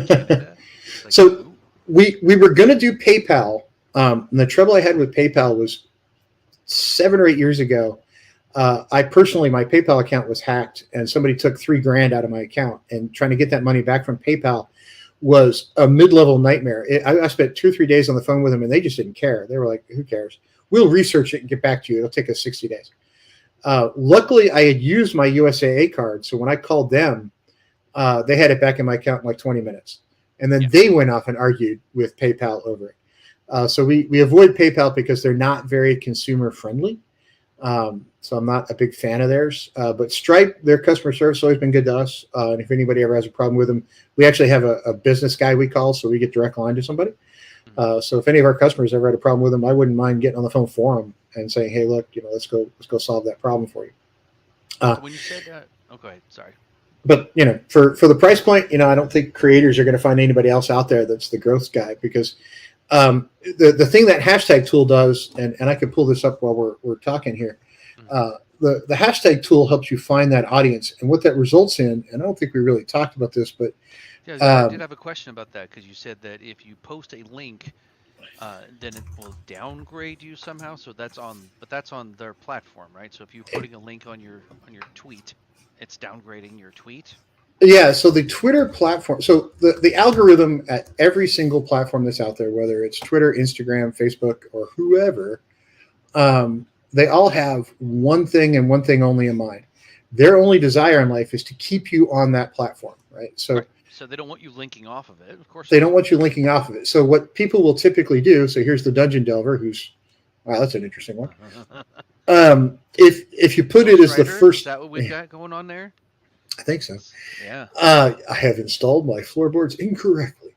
Canada? Like, so we were going to do PayPal. And the trouble I had with PayPal was 7 or 8 years ago. I personally, my PayPal account was hacked, and somebody took $3,000 out of my account, and trying to get that money back from PayPal was a mid-level nightmare. I spent 2 or 3 days on the phone with them, and they just didn't care. They were like, "Who cares? We'll research it and get back to you. It'll take us 60 days." Luckily, I had used my USAA card, so when I called them, they had it back in my account in like 20 minutes, and then they went off and argued with PayPal over it. So we avoid PayPal because they're not very consumer friendly. So I'm not a big fan of theirs. But Stripe, their customer service has always been good to us. And if anybody ever has a problem with them, we actually have a business guy we call, so we get direct line to somebody. So if any of our customers ever had a problem with them, I wouldn't mind getting on the phone for them and saying, "Hey, look, let's go solve that problem for you." When you said, go ahead. Sorry. But for the price point, I don't think creators are going to find anybody else out there that's the growth guy, because the thing that hashtag tool does, and I can pull this up while we're talking here. The hashtag tool helps you find that audience, and what that results in, and I don't think we really talked about this, but I did have a question about that, because you said that if you post a link, then it will downgrade you somehow. So that's on their platform, right? So if you're putting a link on your tweet, it's downgrading your tweet. Yeah, so the Twitter platform, so the algorithm at every single platform that's out there, whether it's Twitter, Instagram, Facebook, or whoever, they all have one thing and one thing only in mind. Their only desire in life is to keep you on that platform, right? So they don't want you linking off of it, of course. They don't want you linking off of it. So what people will typically do, so here's the Dungeon Delver, wow, that's an interesting one. If you put it as the first... Is that what we've got going on there? I think so. Yeah. I have installed my floorboards incorrectly.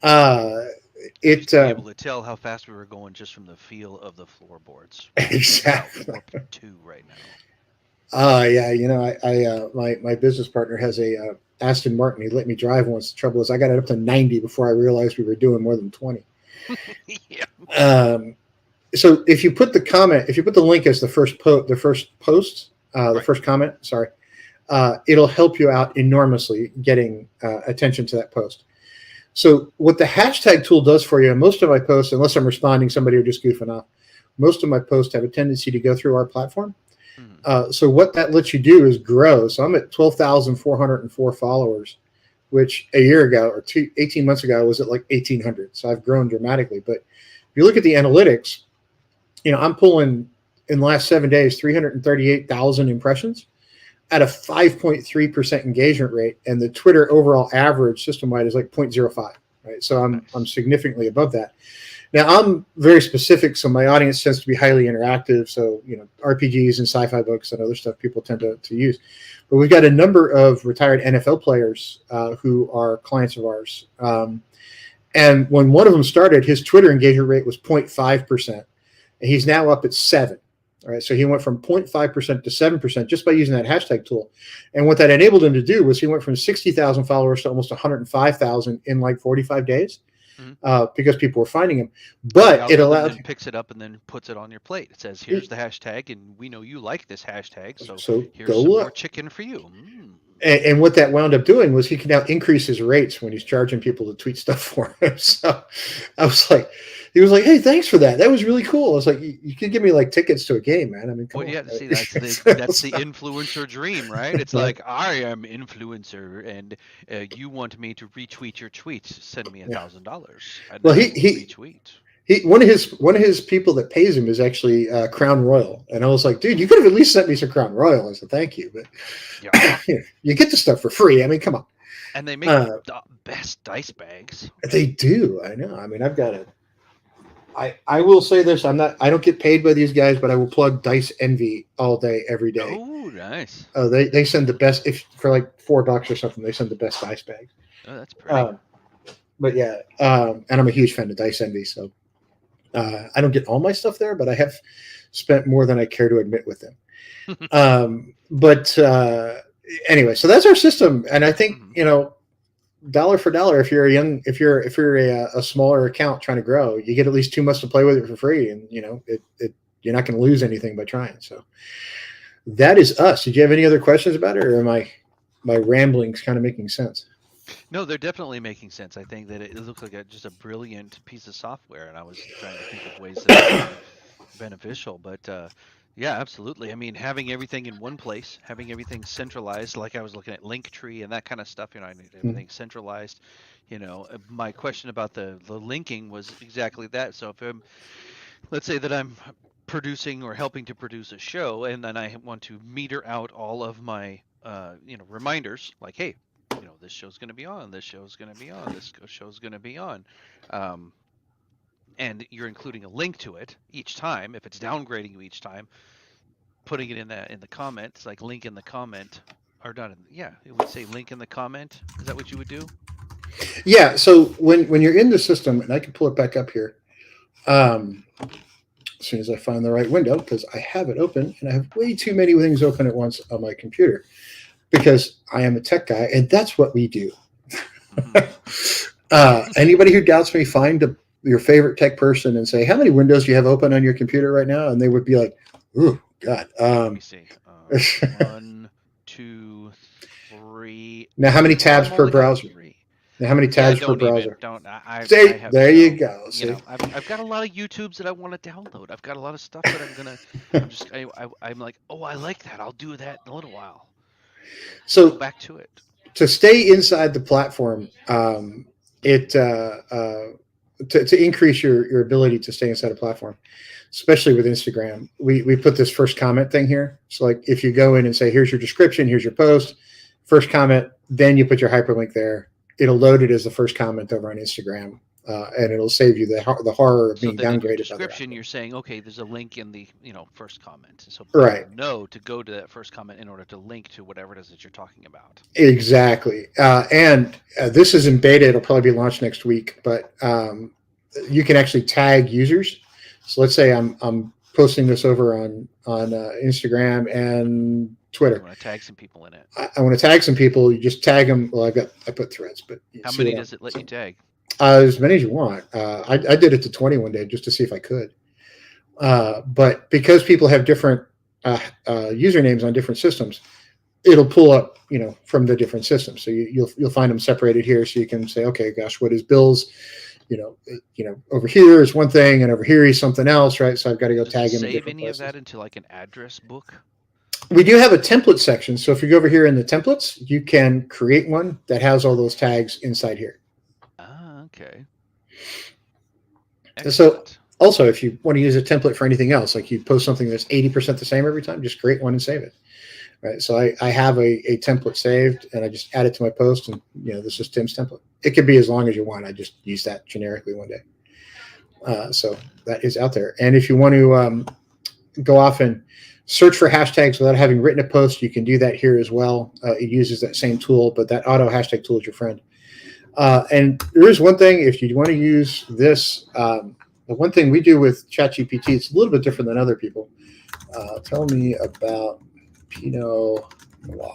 Be able to tell how fast we were going just from the feel of the floorboards. Exactly. 2 right now. Yeah. My business partner has a Aston Martin. He let me drive once. The trouble is, I got it up to 90 before I realized we were doing more than 20. Yeah. So if you put the link as the first comment, sorry, it'll help you out enormously getting attention to that post. So what the hashtag tool does for you, and most of my posts, unless I'm responding somebody or just goofing off, most of my posts have a tendency to go through our platform. So what that lets you do is grow. So I'm at 12,404 followers, which a year ago or 18 months ago was at like 1,800. So I've grown dramatically. But if you look at the analytics, I'm pulling in the last 7 days 338,000 impressions at a 5.3% engagement rate, and the Twitter overall average system-wide is like 0.05, right? So I'm significantly above that. Now, I'm very specific, so my audience tends to be highly interactive, so RPGs and sci-fi books and other stuff people tend to use. But we've got a number of retired NFL players who are clients of ours. And when one of them started, his Twitter engagement rate was 0.5%, and he's now up at 7%. All right, so he went from 0.5% to 7% just by using that hashtag tool. And what that enabled him to do was he went from 60,000 followers to almost 105,000 in like 45 days because people were finding him. But it allowed... picks it up and then puts it on your plate. It says, here's the hashtag, and we know you like this hashtag, so here's some more chicken for you. And what that wound up doing was he can now increase his rates when he's charging people to tweet stuff for him. So I was like... He was like, "Hey, thanks for that. That was really cool." I was like, "You could give me like tickets to a game, man." I mean, come on. Yeah, see, that's the influencer dream, right? It's like, I am influencer, and you want me to retweet your tweets. Send me $1,000. Well, he retweet. One of his people that pays him is actually Crown Royal, and I was like, "Dude, you could have at least sent me some Crown Royal." I said, "Thank you," but you get the stuff for free. I mean, come on. And they make the best dice bags. They do. I know. I mean, I've got a. I will say this. I don't get paid by these guys, but I will plug Dice Envy all day, every day. Oh, nice. They send the best, if for like $4 or something, they send the best dice bags. Oh, that's pretty. But yeah, and I'm a huge fan of Dice Envy, so I don't get all my stuff there, but I have spent more than I care to admit with them. But anyway, so that's our system, and I think dollar for dollar, if you're a smaller account trying to grow, you get at least 2 months to play with it for free, and you're not going to lose anything by trying. So that is us. Did you have any other questions about it, or am my ramblings kind of making sense? No, they're definitely making sense. I think that it looks like just a brilliant piece of software, and I was trying to think of ways that it's beneficial. But yeah, absolutely. I mean, having everything in one place, having everything centralized, like I was looking at Linktree and that kind of stuff. I need everything centralized. My question about the linking was exactly that. So if let's say that I'm producing or helping to produce a show, and then I want to meter out all of my reminders, like, hey, this show's going to be on, this show's going to be on, this show's going to be on, and you're including a link to it each time. If it's downgrading you each time, putting it in the comments, like link in the comment, or not it would say link in the comment. Is that what you would do? Yeah. So when you're in the system, and I can pull it back up here, as soon as I find the right window, because I have it open and I have way too many things open at once on my computer, because I am a tech guy, and that's what we do. Anybody who doubts me, find your favorite tech person and say, how many windows do you have open on your computer right now? And they would be like, ooh, God. Let me see. 1, 2, 3. Now, how many tabs per browser? Now, how many tabs per browser? There you go. See? I've got a lot of YouTubes that I want to download. I've got a lot of stuff that I'm like, oh, I like that. I'll do that in a little while. So go back to it. To stay inside the platform, to increase your ability to stay inside a platform, especially with Instagram, we put this first comment thing here. So like if you go in and say, here's your description, here's your post, first comment, then you put your hyperlink there. It'll load it as the first comment over on Instagram, and it'll save you the horror of being downgraded. Description, you're saying, okay, there's a link in the first comment, so right, know to go to that first comment in order to link to whatever it is that you're talking about. Exactly, and this is in beta. It'll probably be launched next week, but you can actually tag users. So let's say I'm posting this over on Instagram and Twitter. I want to tag some people in it. I want to tag some people. You just tag them. Well, I put threads, but how many does it let you tag? As many as you want. I did it to 20 one day just to see if I could. But because people have different usernames on different systems, it'll pull up, from the different systems. So you'll find them separated here, so you can say, okay, gosh, what is Bill's? Over here is one thing, and over here is something else, right? So I've got to go tag him. Save any of that into like an address book? We do have a template section. So if you go over here in the templates, you can create one that has all those tags inside here. Ah, okay. Excellent. So also, if you want to use a template for anything else, like you post something that's 80% the same every time, just create one and save it. Right. So I have a template saved, and I just add it to my post, and this is Tim's template. It could be as long as you want. I just use that generically one day. So that is out there. And if you want to go off and search for hashtags without having written a post, you can do that here as well. It uses that same tool, but that auto hashtag tool is your friend. And there is one thing, if you want to use this, the one thing we do with ChatGPT, it's a little bit different than other people. Tell me about Pinot Noir.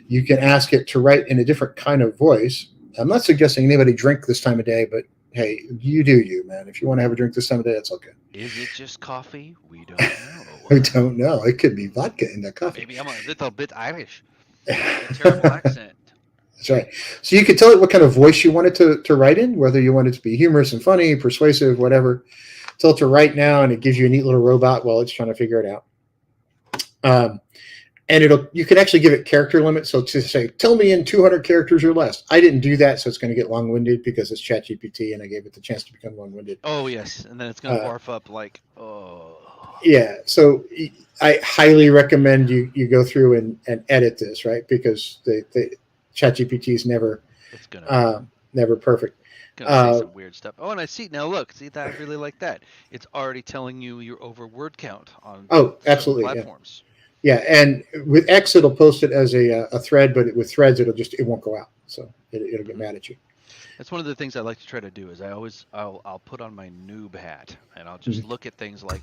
You can ask it to write in a different kind of voice. I'm not suggesting anybody drink this time of day, but hey, you do you, man. If you want to have a drink this time of day, it's okay. Is it just coffee? We don't know. We don't know. It could be vodka in that coffee. Maybe I'm a little bit Irish. A terrible accent. That's right. So you can tell it what kind of voice you want it to write in, whether you want it to be humorous and funny, persuasive, whatever. Tell it to write now, and it gives you a neat little robot while it's trying to figure it out. And you can actually give it character limits. So to say, tell me in 200 characters or less. I didn't do that, so it's going to get long-winded because it's ChatGPT, and I gave it the chance to become long-winded. Oh, yes. And then it's going to barf up like, oh. Yeah. So I highly recommend you go through and edit this, right? Because ChatGPT is never It's gonna never perfect. say some weird stuff. Oh, and I see now. Look, see that I really like that. It's already telling you your over word count on Oh, certain absolutely, platforms. yeah. And with X, it'll post it as a thread, but with Threads, it won't go out, so it'll get mad at you. That's one of the things I like to try to do. Is I'll put on my noob hat and I'll just look at things like,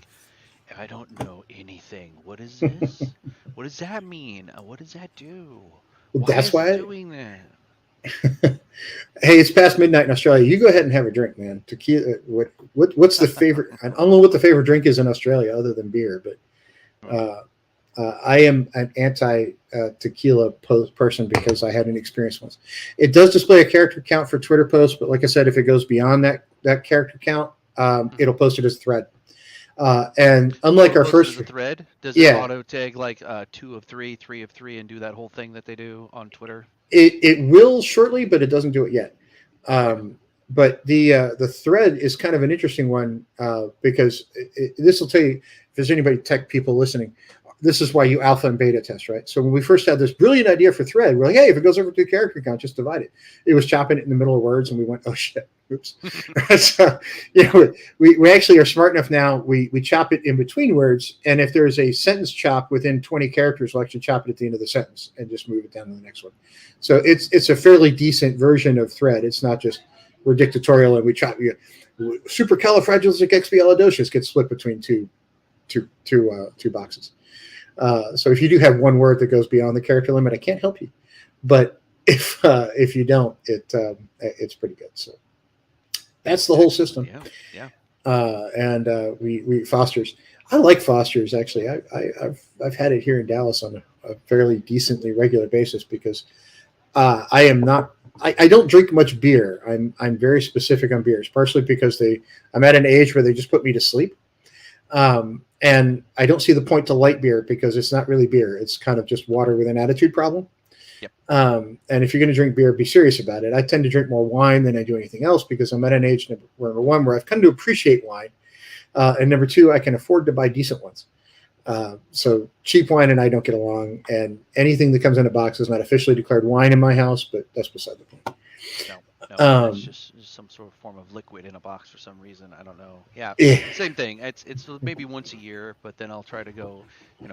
if I don't know anything, what is this? What does that mean? What does that do? Why That's is it why. doing that? Hey, it's past midnight in Australia. You go ahead and have a drink, man. Tequila. What's the favorite? I don't know what the favorite drink is in Australia other than beer, but I am an anti tequila person because I had an experience once. It does display a character count for Twitter posts, but like I said, if it goes beyond that character count, it'll post it as a thread. And unlike our first thread, does yeah, it auto tag like 2 of 3, 3 of 3, and do that whole thing that they do on Twitter? it will shortly, but it doesn't do it yet. But the thread is kind of an interesting one because this will tell you, if there's anybody tech people listening, this is why you alpha and beta test, right? So when we first had this brilliant idea for thread, we're like, hey, if it goes over to the character count, just divide it. It was chopping it in the middle of words, and we went, oh shit, oops. So we actually are smart enough now. We chop it in between words, and if there's a sentence chop within 20 characters, we'll actually chop it at the end of the sentence and just move it down to the next one. So it's a fairly decent version of thread. It's not just we're dictatorial and we chop. Supercalifragilisticexpialidocious gets split between two boxes. So if you do have one word that goes beyond the character limit, I can't help you. But if you don't, it's pretty good. So that's the whole system. Yeah. And we Foster's. I like Foster's actually. I've had it here in Dallas on a fairly decently regular basis because I am not. I don't drink much beer. I'm very specific on beers, partially because I'm at an age where they just put me to sleep. And I don't see the point to light beer because it's not really beer. It's kind of just water with an attitude problem. Yep. And if you're going to drink beer, be serious about it. I tend to drink more wine than I do anything else because I'm at an age, number one, where I've come to appreciate wine. And number two, I can afford to buy decent ones. So cheap wine and I don't get along. And anything that comes in a box is not officially declared wine in my house, but that's beside the point. No, it's just some sort of form of liquid in a box for some reason. I don't know. Yeah, same thing. It's maybe once a year, but then I'll try to go,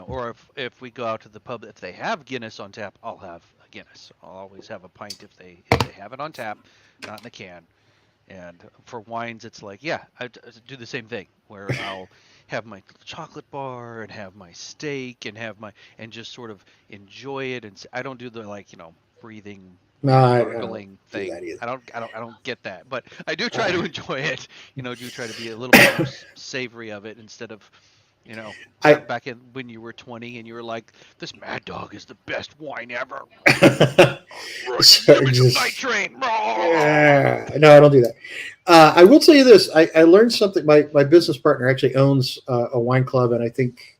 or if we go out to the pub, if they have Guinness on tap, I'll have a Guinness. I'll always have a pint if they have it on tap, not in a can. And for wines, it's like, I do the same thing where I'll have my chocolate bar and have my steak and just sort of enjoy it. And I don't do the breathing. Gargling thing. I don't get that, but I do try to enjoy it. Do try to be a little bit more savory of it instead of, back in when you were 20 and you were like, this Mad Dog is the best wine ever. Night Train. No, I don't do that. I will tell you this. I learned something. My business partner actually owns a wine club, and I think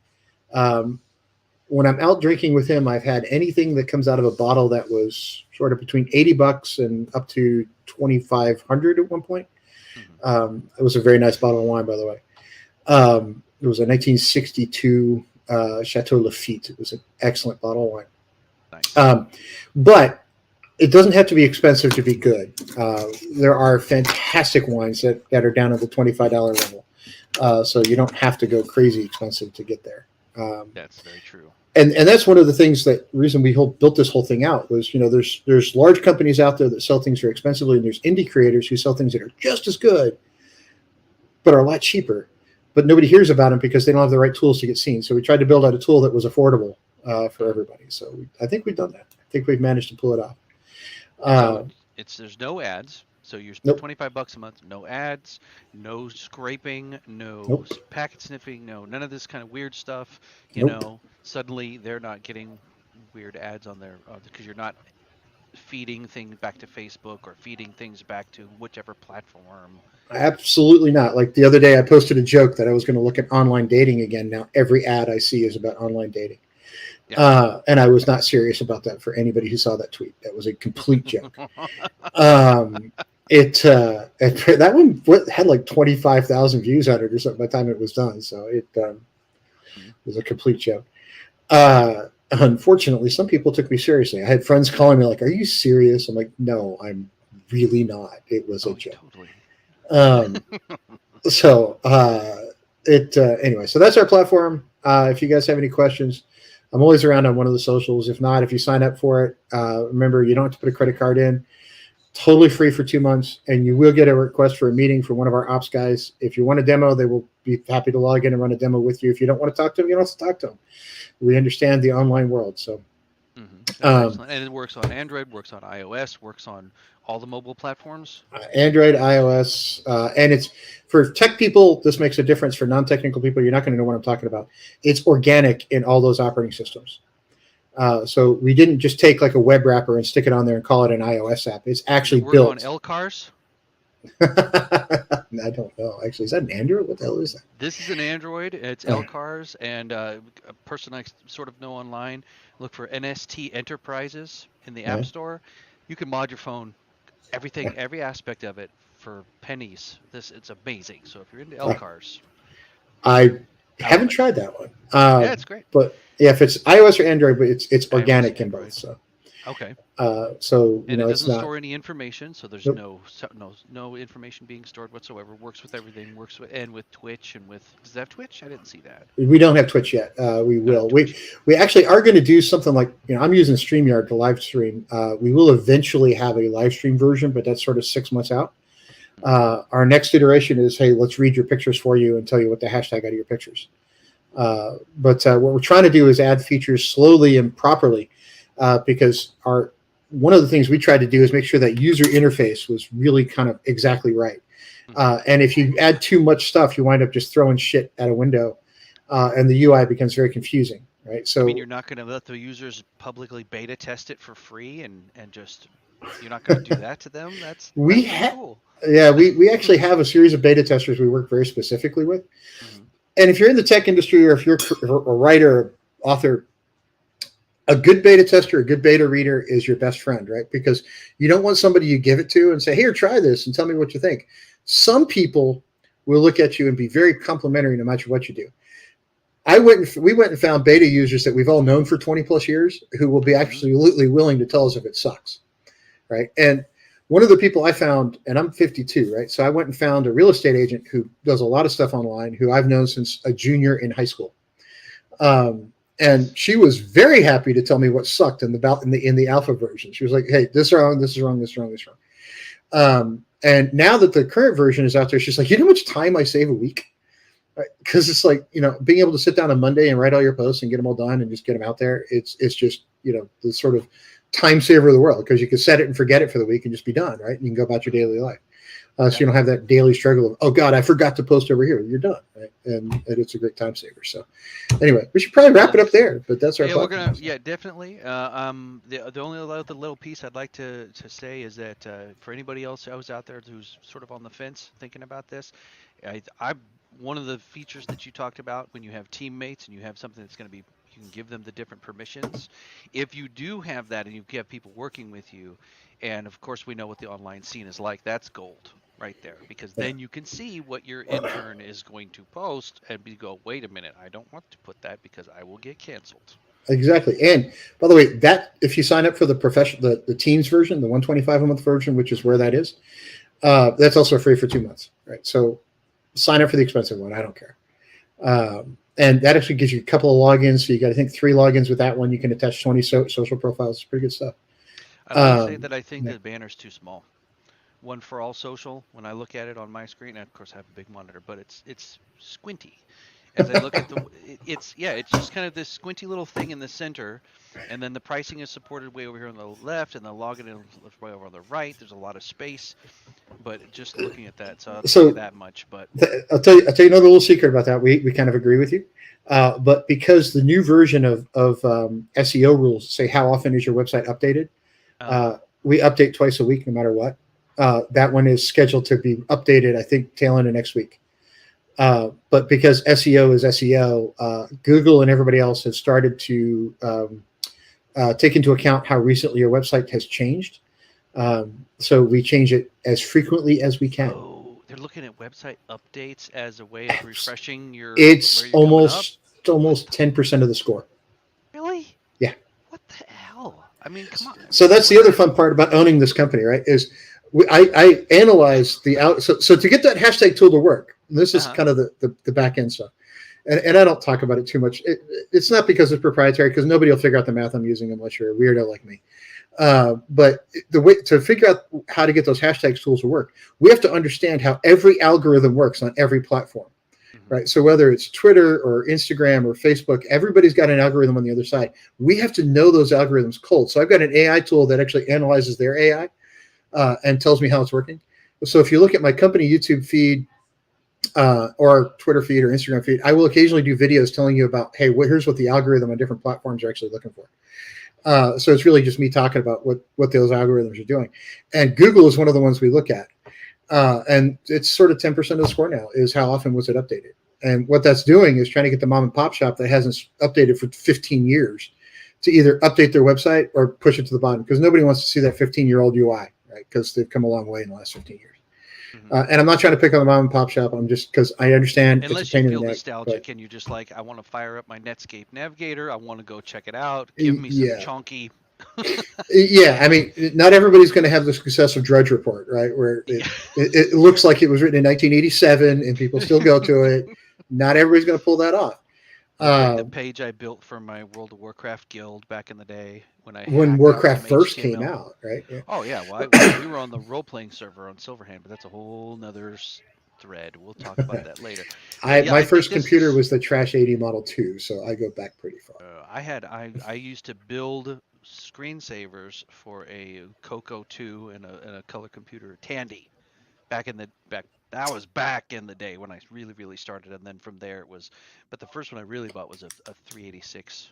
when I'm out drinking with him, I've had anything that comes out of a bottle that was sort of between $80 and up to $2,500 at one point. It was a very nice bottle of wine, by the way. It was a 1962 Chateau Lafite. It was an excellent bottle of wine. Nice. But it doesn't have to be expensive to be good. There are fantastic wines that are down at the $25 level. So you don't have to go crazy expensive to get there. That's very true. And that's one of the things reason we built this whole thing out was, there's large companies out there that sell things very expensively, and there's indie creators who sell things that are just as good, but are a lot cheaper. But nobody hears about them because they don't have the right tools to get seen. So we tried to build out a tool that was affordable for everybody. So I think we've done that. I think we've managed to pull it off. There's no ads. So you're $25 a month, no ads, no scraping, no packet sniffing, none of this kind of weird stuff. Suddenly they're not getting weird ads on there because you're not feeding things back to Facebook or feeding things back to whichever platform. Absolutely not. Like the other day, I posted a joke that I was going to look at online dating again. Now every ad I see is about online dating. Yeah. And I was not serious about that for anybody who saw that tweet. That was a complete joke. That one had like 25,000 views on it or something by the time it was done. So it was a complete joke. Unfortunately, some people took me seriously. I had friends calling me like, "Are you serious?" I'm like, "No, I'm really not. It was a Oh, joke." totally. Um, so anyway, so that's our platform. If you guys have any questions, I'm always around on one of the socials. If not, if you sign up for it, remember you don't have to put a credit card in. Totally free for 2 months, and you will get a request for a meeting from one of our ops guys. If you want a demo, they will be happy to log in and run a demo with you. If you don't want to talk to them, you don't have to talk to them. We understand the online world. So That's um, excellent. And it works on Android, works on iOS, works on all the mobile platforms. Android, iOS, and it's for tech people. This makes a difference. For non-technical people, you're not going to know what I'm talking about. It's organic in all those operating systems. So we didn't just take like a web wrapper and stick it on there and call it an iOS app. It's Does it actually work built. on LCARs? I don't know. Actually, is that an Android? What the hell is that? This is an Android. It's LCARs, and a person I sort of know online, look for NST Enterprises in the App Store. You can mod your phone, everything, every aspect of it for pennies. It's amazing. So if you're into LCARs, I haven't tried that one. yeah, it's great. But yeah, if it's iOS or Android, but it's organic iOS, in Android. both. So okay. So And it it's doesn't not. store any information, so there's Nope. no information being stored whatsoever. Works with everything. Works with Twitch and with. Does it have Twitch? I didn't see that. We don't have Twitch yet. We will. We actually are going to do something like, I'm using StreamYard to live stream. We will eventually have a live stream version, but that's sort of 6 months out. Our next iteration is, hey, let's read your pictures for you and tell you what the hashtag out of your pictures. But what we're trying to do is add features slowly and properly, because one of the things we tried to do is make sure that user interface was really kind of exactly right. And if you add too much stuff, you wind up just throwing shit at a window, and the UI becomes very confusing, right? So I mean, you're not going to let the users publicly beta test it for free, and just you're not going to do that to them. That's cool. Yeah, we actually have a series of beta testers we work very specifically with. And if you're in the tech industry, or if you're a writer, author, a good beta tester, a good beta reader is your best friend, right? Because you don't want somebody you give it to and say, here, try this and tell me what you think. Some people will look at you and be very complimentary no matter what you do. We went and found beta users that we've all known for 20 plus years who will be absolutely willing to tell us if it sucks, right? And one of the people I found, and I'm 52, right? So I went and found a real estate agent who does a lot of stuff online, who I've known since a junior in high school. And she was very happy to tell me what sucked in the alpha version. She was like, "Hey, this is wrong, this is wrong, this is wrong, this is wrong." And now that the current version is out there, she's like, "You know how much time I save a week?" Because it's like, being able to sit down on Monday and write all your posts and get them all done and just get them out there. It's just, the sort of time saver of the world, because you can set it and forget it for the week and just be done, right? And you can go about your daily life. So you don't have that daily struggle of, oh God, I forgot to post over here. You're done, right? And it's a great time saver. So anyway, we should probably wrap it up there, but that's our platform. Definitely. The only other little piece I'd like to say is that for anybody else who's out there who's sort of on the fence thinking about this, one of the features that you talked about when you have teammates and you have something that's going to be, you can give them the different permissions. If you do have that and you have people working with you, and of course we know what the online scene is like, that's gold right there, because then you can see what your intern is going to post and go, wait a minute, I don't want to put that because I will get canceled. Exactly. And by the way, that if you sign up for the teams version, the 125 a month version, which is where that is, that's also free for 2 months, right? So sign up for the expensive one. I don't care. And that actually gives you a couple of logins. So you got, I think, 3 logins with that one. You can attach 20 social profiles. It's pretty good stuff. I would say that I think the banner's too small. One for all social, when I look at it on my screen, and of course I have a big monitor, but it's squinty. As I look at it's just kind of this squinty little thing in the center, and then the pricing is supported way over here on the left, and the login is way over on the right. There's a lot of space, but just looking at that, so I'll tell you that much. But I'll tell you another little secret about that. We kind of agree with you, but because the new version of SEO rules say how often is your website updated, we update twice a week no matter what. That one is scheduled to be updated, I think, tail end of next week. But because SEO is SEO, Google and everybody else has started to take into account how recently your website has changed. So we change it as frequently as we can. Oh, they're looking at website updates as a way of refreshing your. It's almost 10% of the score. Really? I mean, come on. So that's the other fun part about owning this company, right? Is I analyze the out. So to get that hashtag tool to work, and this is kind of the back end stuff. And I don't talk about it too much. It's not because it's proprietary, because nobody will figure out the math I'm using unless you're a weirdo like me. But the way to figure out how to get those hashtag tools to work, we have to understand how every algorithm works on every platform, right? So whether it's Twitter or Instagram or Facebook, everybody's got an algorithm on the other side. We have to know those algorithms cold. So I've got an AI tool that actually analyzes their AI and tells me how it's working. So if you look at my company YouTube feed, or Twitter feed or Instagram feed, I will occasionally do videos telling you about, hey, here's what the algorithm on different platforms are actually looking for. So it's really just me talking about what those algorithms are doing. And Google is one of the ones we look at. And it's sort of 10% of the score now is how often was it updated. And what that's doing is trying to get the mom and pop shop that hasn't updated for 15 years to either update their website or push it to the bottom, because nobody wants to see that 15-year-old UI, right? Because they've come a long way in the last 15 years. And I'm not trying to pick on the mom and pop shop. I'm just, because I understand. Unless you feel nostalgic and you're just like, I want to fire up my Netscape Navigator. I want to go check it out. Give me some chunky. Yeah, I mean, not everybody's going to have the success of Drudge Report, right? Where it looks like it was written in 1987 and people still go to it. Not everybody's going to pull that off. The page I built for my World of Warcraft guild back in the day when Warcraft first came out, right? Yeah. Oh yeah, well we were on the role-playing server on Silverhand, but that's a whole nother thread. We'll talk about that later. My first computer was the Trash 80 Model 2, so I go back pretty far. I used to build screensavers for a Coco 2 and a color computer Tandy that was back in the day when I really started, and then from there it was, but the first one I really bought was a 386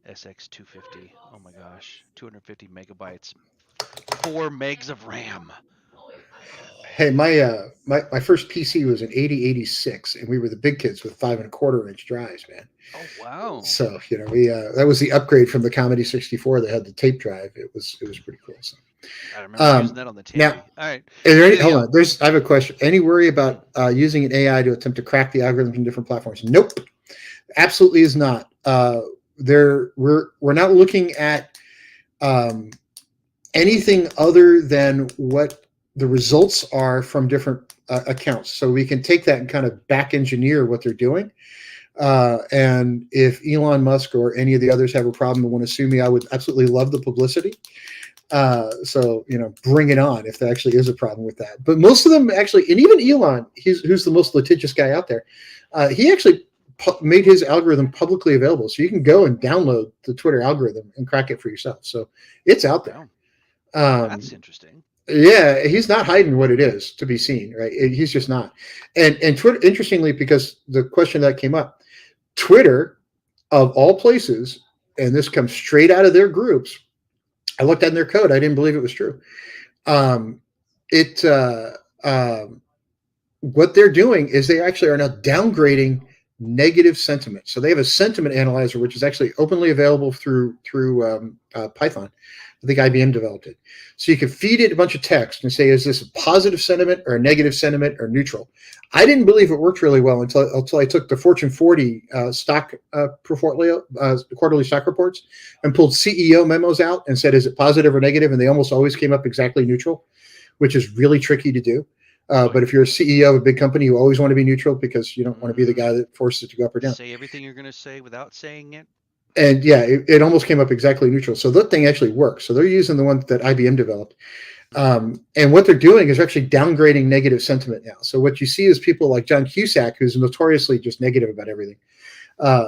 SX250. Oh my gosh, 250 megabytes, 4 megs of RAM. Hey, my first PC was an 8086, and we were the big kids with 5 1/4 inch drives, man. Oh wow! So we that was the upgrade from the Commodore 64 that had the tape drive. It was pretty cool. So I remember using that on the TV. Now, all right. Hold on. I have a question. Any worry about using an AI to attempt to crack the algorithms in different platforms? Nope, absolutely is not. We're not looking at anything other than what the results are from different accounts. So we can take that and kind of back engineer what they're doing. And if Elon Musk or any of the others have a problem and want to sue me, I would absolutely love the publicity. So, bring it on if there actually is a problem with that. But most of them actually, and even Elon, who's the most litigious guy out there, he actually made his algorithm publicly available. So you can go and download the Twitter algorithm and crack it for yourself. So it's out there. That's interesting. Yeah, he's not hiding what it is to be seen, right? He's just not. And Twitter, interestingly, because the question that came up, Twitter, of all places, and this comes straight out of their groups, I looked at their code. I didn't believe it was true. What they're doing is they actually are now downgrading negative sentiment. So they have a sentiment analyzer, which is actually openly available through Python. I think IBM developed it. So you can feed it a bunch of text and say, is this a positive sentiment or a negative sentiment or neutral? I didn't believe it worked really well until I took the Fortune 40 stock portfolio, quarterly stock reports, and pulled CEO memos out and said, is it positive or negative? And they almost always came up exactly neutral, which is really tricky to do. But if you're a CEO of a big company, you always want to be neutral because you don't want to be the guy that forces it to go up or down. Say everything you're going to say without saying it. And yeah, it almost came up exactly neutral. So that thing actually works. So they're using the one that IBM developed. And what they're doing is actually downgrading negative sentiment now. So what you see is people like John Cusack, who's notoriously just negative about everything,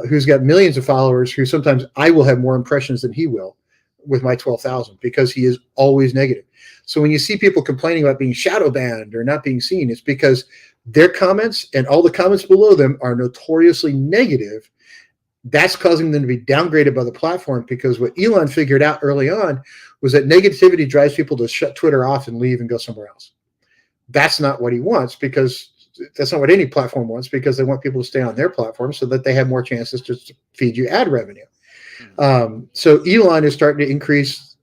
who's got millions of followers, who sometimes I will have more impressions than he will with my 12,000 because he is always negative. So when you see people complaining about being shadow banned or not being seen, it's because their comments and all the comments below them are notoriously negative. That's causing them to be downgraded by the platform, because what Elon figured out early on was that negativity drives people to shut Twitter off and leave and go somewhere else. That's not what he wants, because that's not what any platform wants, because they want people to stay on their platform so that they have more chances to feed you ad revenue. So Elon is starting to increase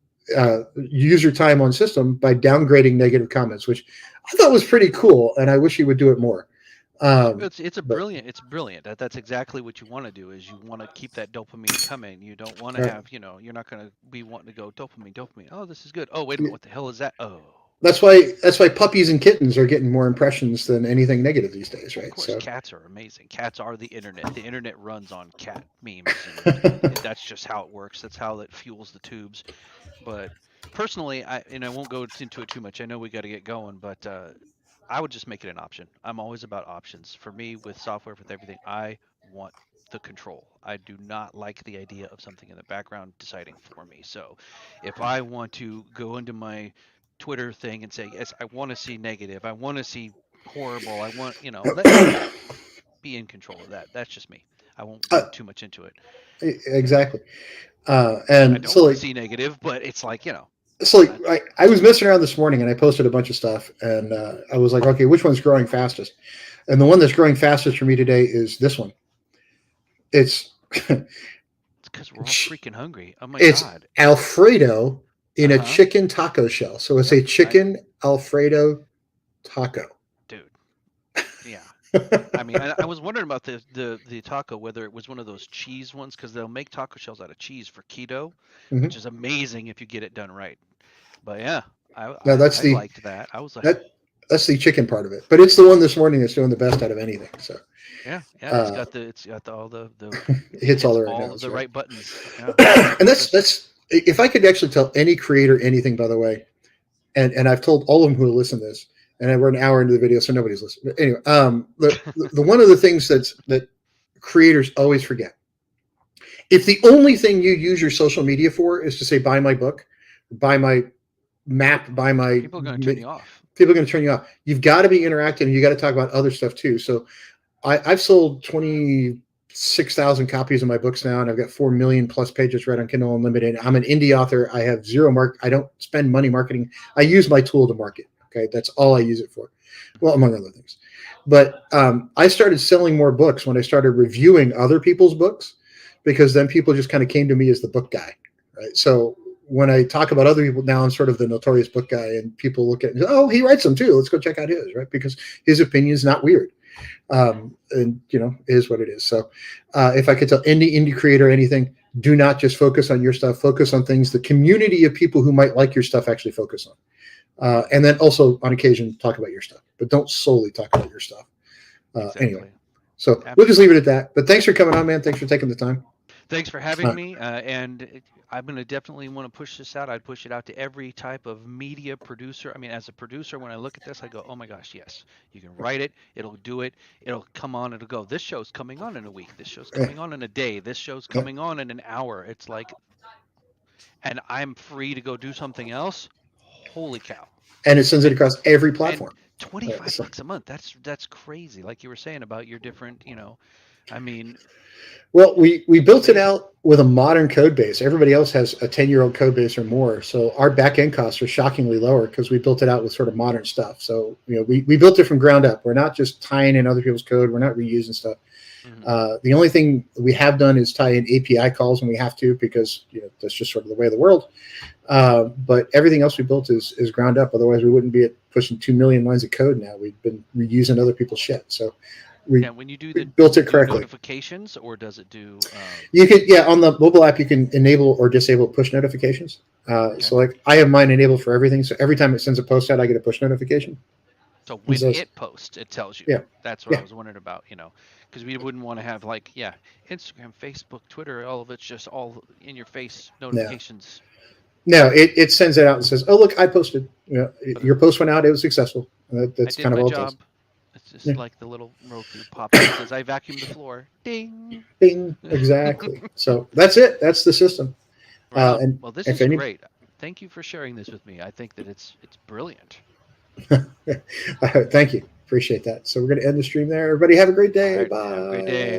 user time on system by downgrading negative comments, which I thought was pretty cool, and I wish he would do it more. It's a but brilliant. It's brilliant. That's exactly what you want to do. Is you want to keep that dopamine coming. You don't want to right. have, you're not going to be wanting to go dopamine, dopamine. Oh, this is good. Oh, wait a minute. What the hell is that? Oh, That's why puppies and kittens are getting more impressions than anything negative these days, of right? course, So cats are amazing. Cats are the internet. The internet runs on cat memes, and that's just how it works. That's how it fuels the tubes. But personally, I won't go into it too much. I know we got to get going, but I would just make it an option. I'm always about options. For me, with software, with everything, I want the control. I do not like the idea of something in the background deciding for me. So if I want to go into my Twitter thing and say, yes, I want to see negative, I want to see horrible, I want, let me be in control of that. That's just me. I won't uh, go too much into it. exactly. I And don't so want to like see negative, but it's like, I was messing around this morning and I posted a bunch of stuff and I was like, okay, which one's growing fastest? And the one that's growing fastest for me today is this one. It's it's because we're all freaking hungry. Oh my it's God. Alfredo in a Uh-huh. chicken taco shell. So it's Yep. a chicken Alfredo taco. Dude. Yeah. I mean, I was wondering about the taco, whether it was one of those cheese ones, because they'll make taco shells out of cheese for keto, Mhm. which is amazing if you get it done right. But yeah, I No, I, I liked that. I was like, that's the chicken part of it, but it's the one this morning that's doing the best out of anything. So yeah, uh, it's got all it it hits all hits the right all of notes, the right? right buttons. Yeah, And just that's if I could actually tell any creator anything, by the way, and I've told all of them who will listen to this, and we're an hour into the video, so nobody's listening. But anyway, the one of the things that creators always forget, if the only thing you use your social media for is to say buy my book, buy my map, buy my, people are going to turn you off. people are going to turn you off. You've got to be interactive, and you got to talk about other stuff too. So I've sold 26,000 copies of my books now, and I've got 4 million plus pages read on Kindle Unlimited. I'm an indie author. I have zero I don't spend money marketing. I use my tool to market. Okay, that's all I use it for. Well, among other things. But I started selling more books when I started reviewing other people's books, because then people just kind of came to me as the book guy, right? So when I talk about other people now, I'm sort of the notorious book guy, and people look at me, oh, he writes them too. Let's go check out his, right? Because his opinion is not weird. And it is what it is. So if I could tell any indie creator anything, do not just focus on your stuff. Focus on things the community of people who might like your stuff actually focus on. And then also on occasion talk about your stuff, but don't solely talk about your stuff. Exactly. Anyway, so Absolutely. we'll just leave it at that. But thanks for coming on, man. Thanks for taking the time. Thanks for having me. And I'm going to definitely want to push this out. I'd push it out to every type of media producer. I mean, as a producer, when I look at this, I go, oh my gosh, yes, you can write it. It'll do it. It'll come on. It'll go, this show's coming on in a week. This show's coming on in a day. This show's coming on in an hour. It's like, and I'm free to go do something else. Holy cow. And it sends it across every platform. And 25 bucks a month. That's crazy. Like you were saying about your different, I mean, well, we built it out with a modern code base. Everybody else has a 10-year-old code base or more. So our back end costs are shockingly lower because we built it out with sort of modern stuff. So, we built it from ground up. We're not just tying in other people's code. We're not reusing stuff. Mm-hmm. The only thing we have done is tie in API calls when we have to, because that's just sort of the way of the world. But everything else we built is ground up. Otherwise, we wouldn't be at pushing 2 million lines of code now. We've been reusing other people's shit. So when you do built it correctly. Notifications, or does it do? You could, on the mobile app, you can enable or disable push notifications. Okay. So like I have mine enabled for everything. So every time it sends a post out, I get a push notification. So when it posts, it tells you. Yeah. That's what I was wondering about, because we wouldn't want to have Instagram, Facebook, Twitter, all of it's just all in your face notifications. No, it sends it out and says, oh, look, I posted. Your post went out. It was successful. That's kind of all it does. It's just like the little Roku pop that says, I vacuumed the floor. Ding. Ding. Exactly. So that's it. That's the system. Right. Well, this is great. Thank you for sharing this with me. I think that it's brilliant. Thank you. Appreciate that. So we're going to end the stream there. Everybody have a great day. Right, Bye. have a great day.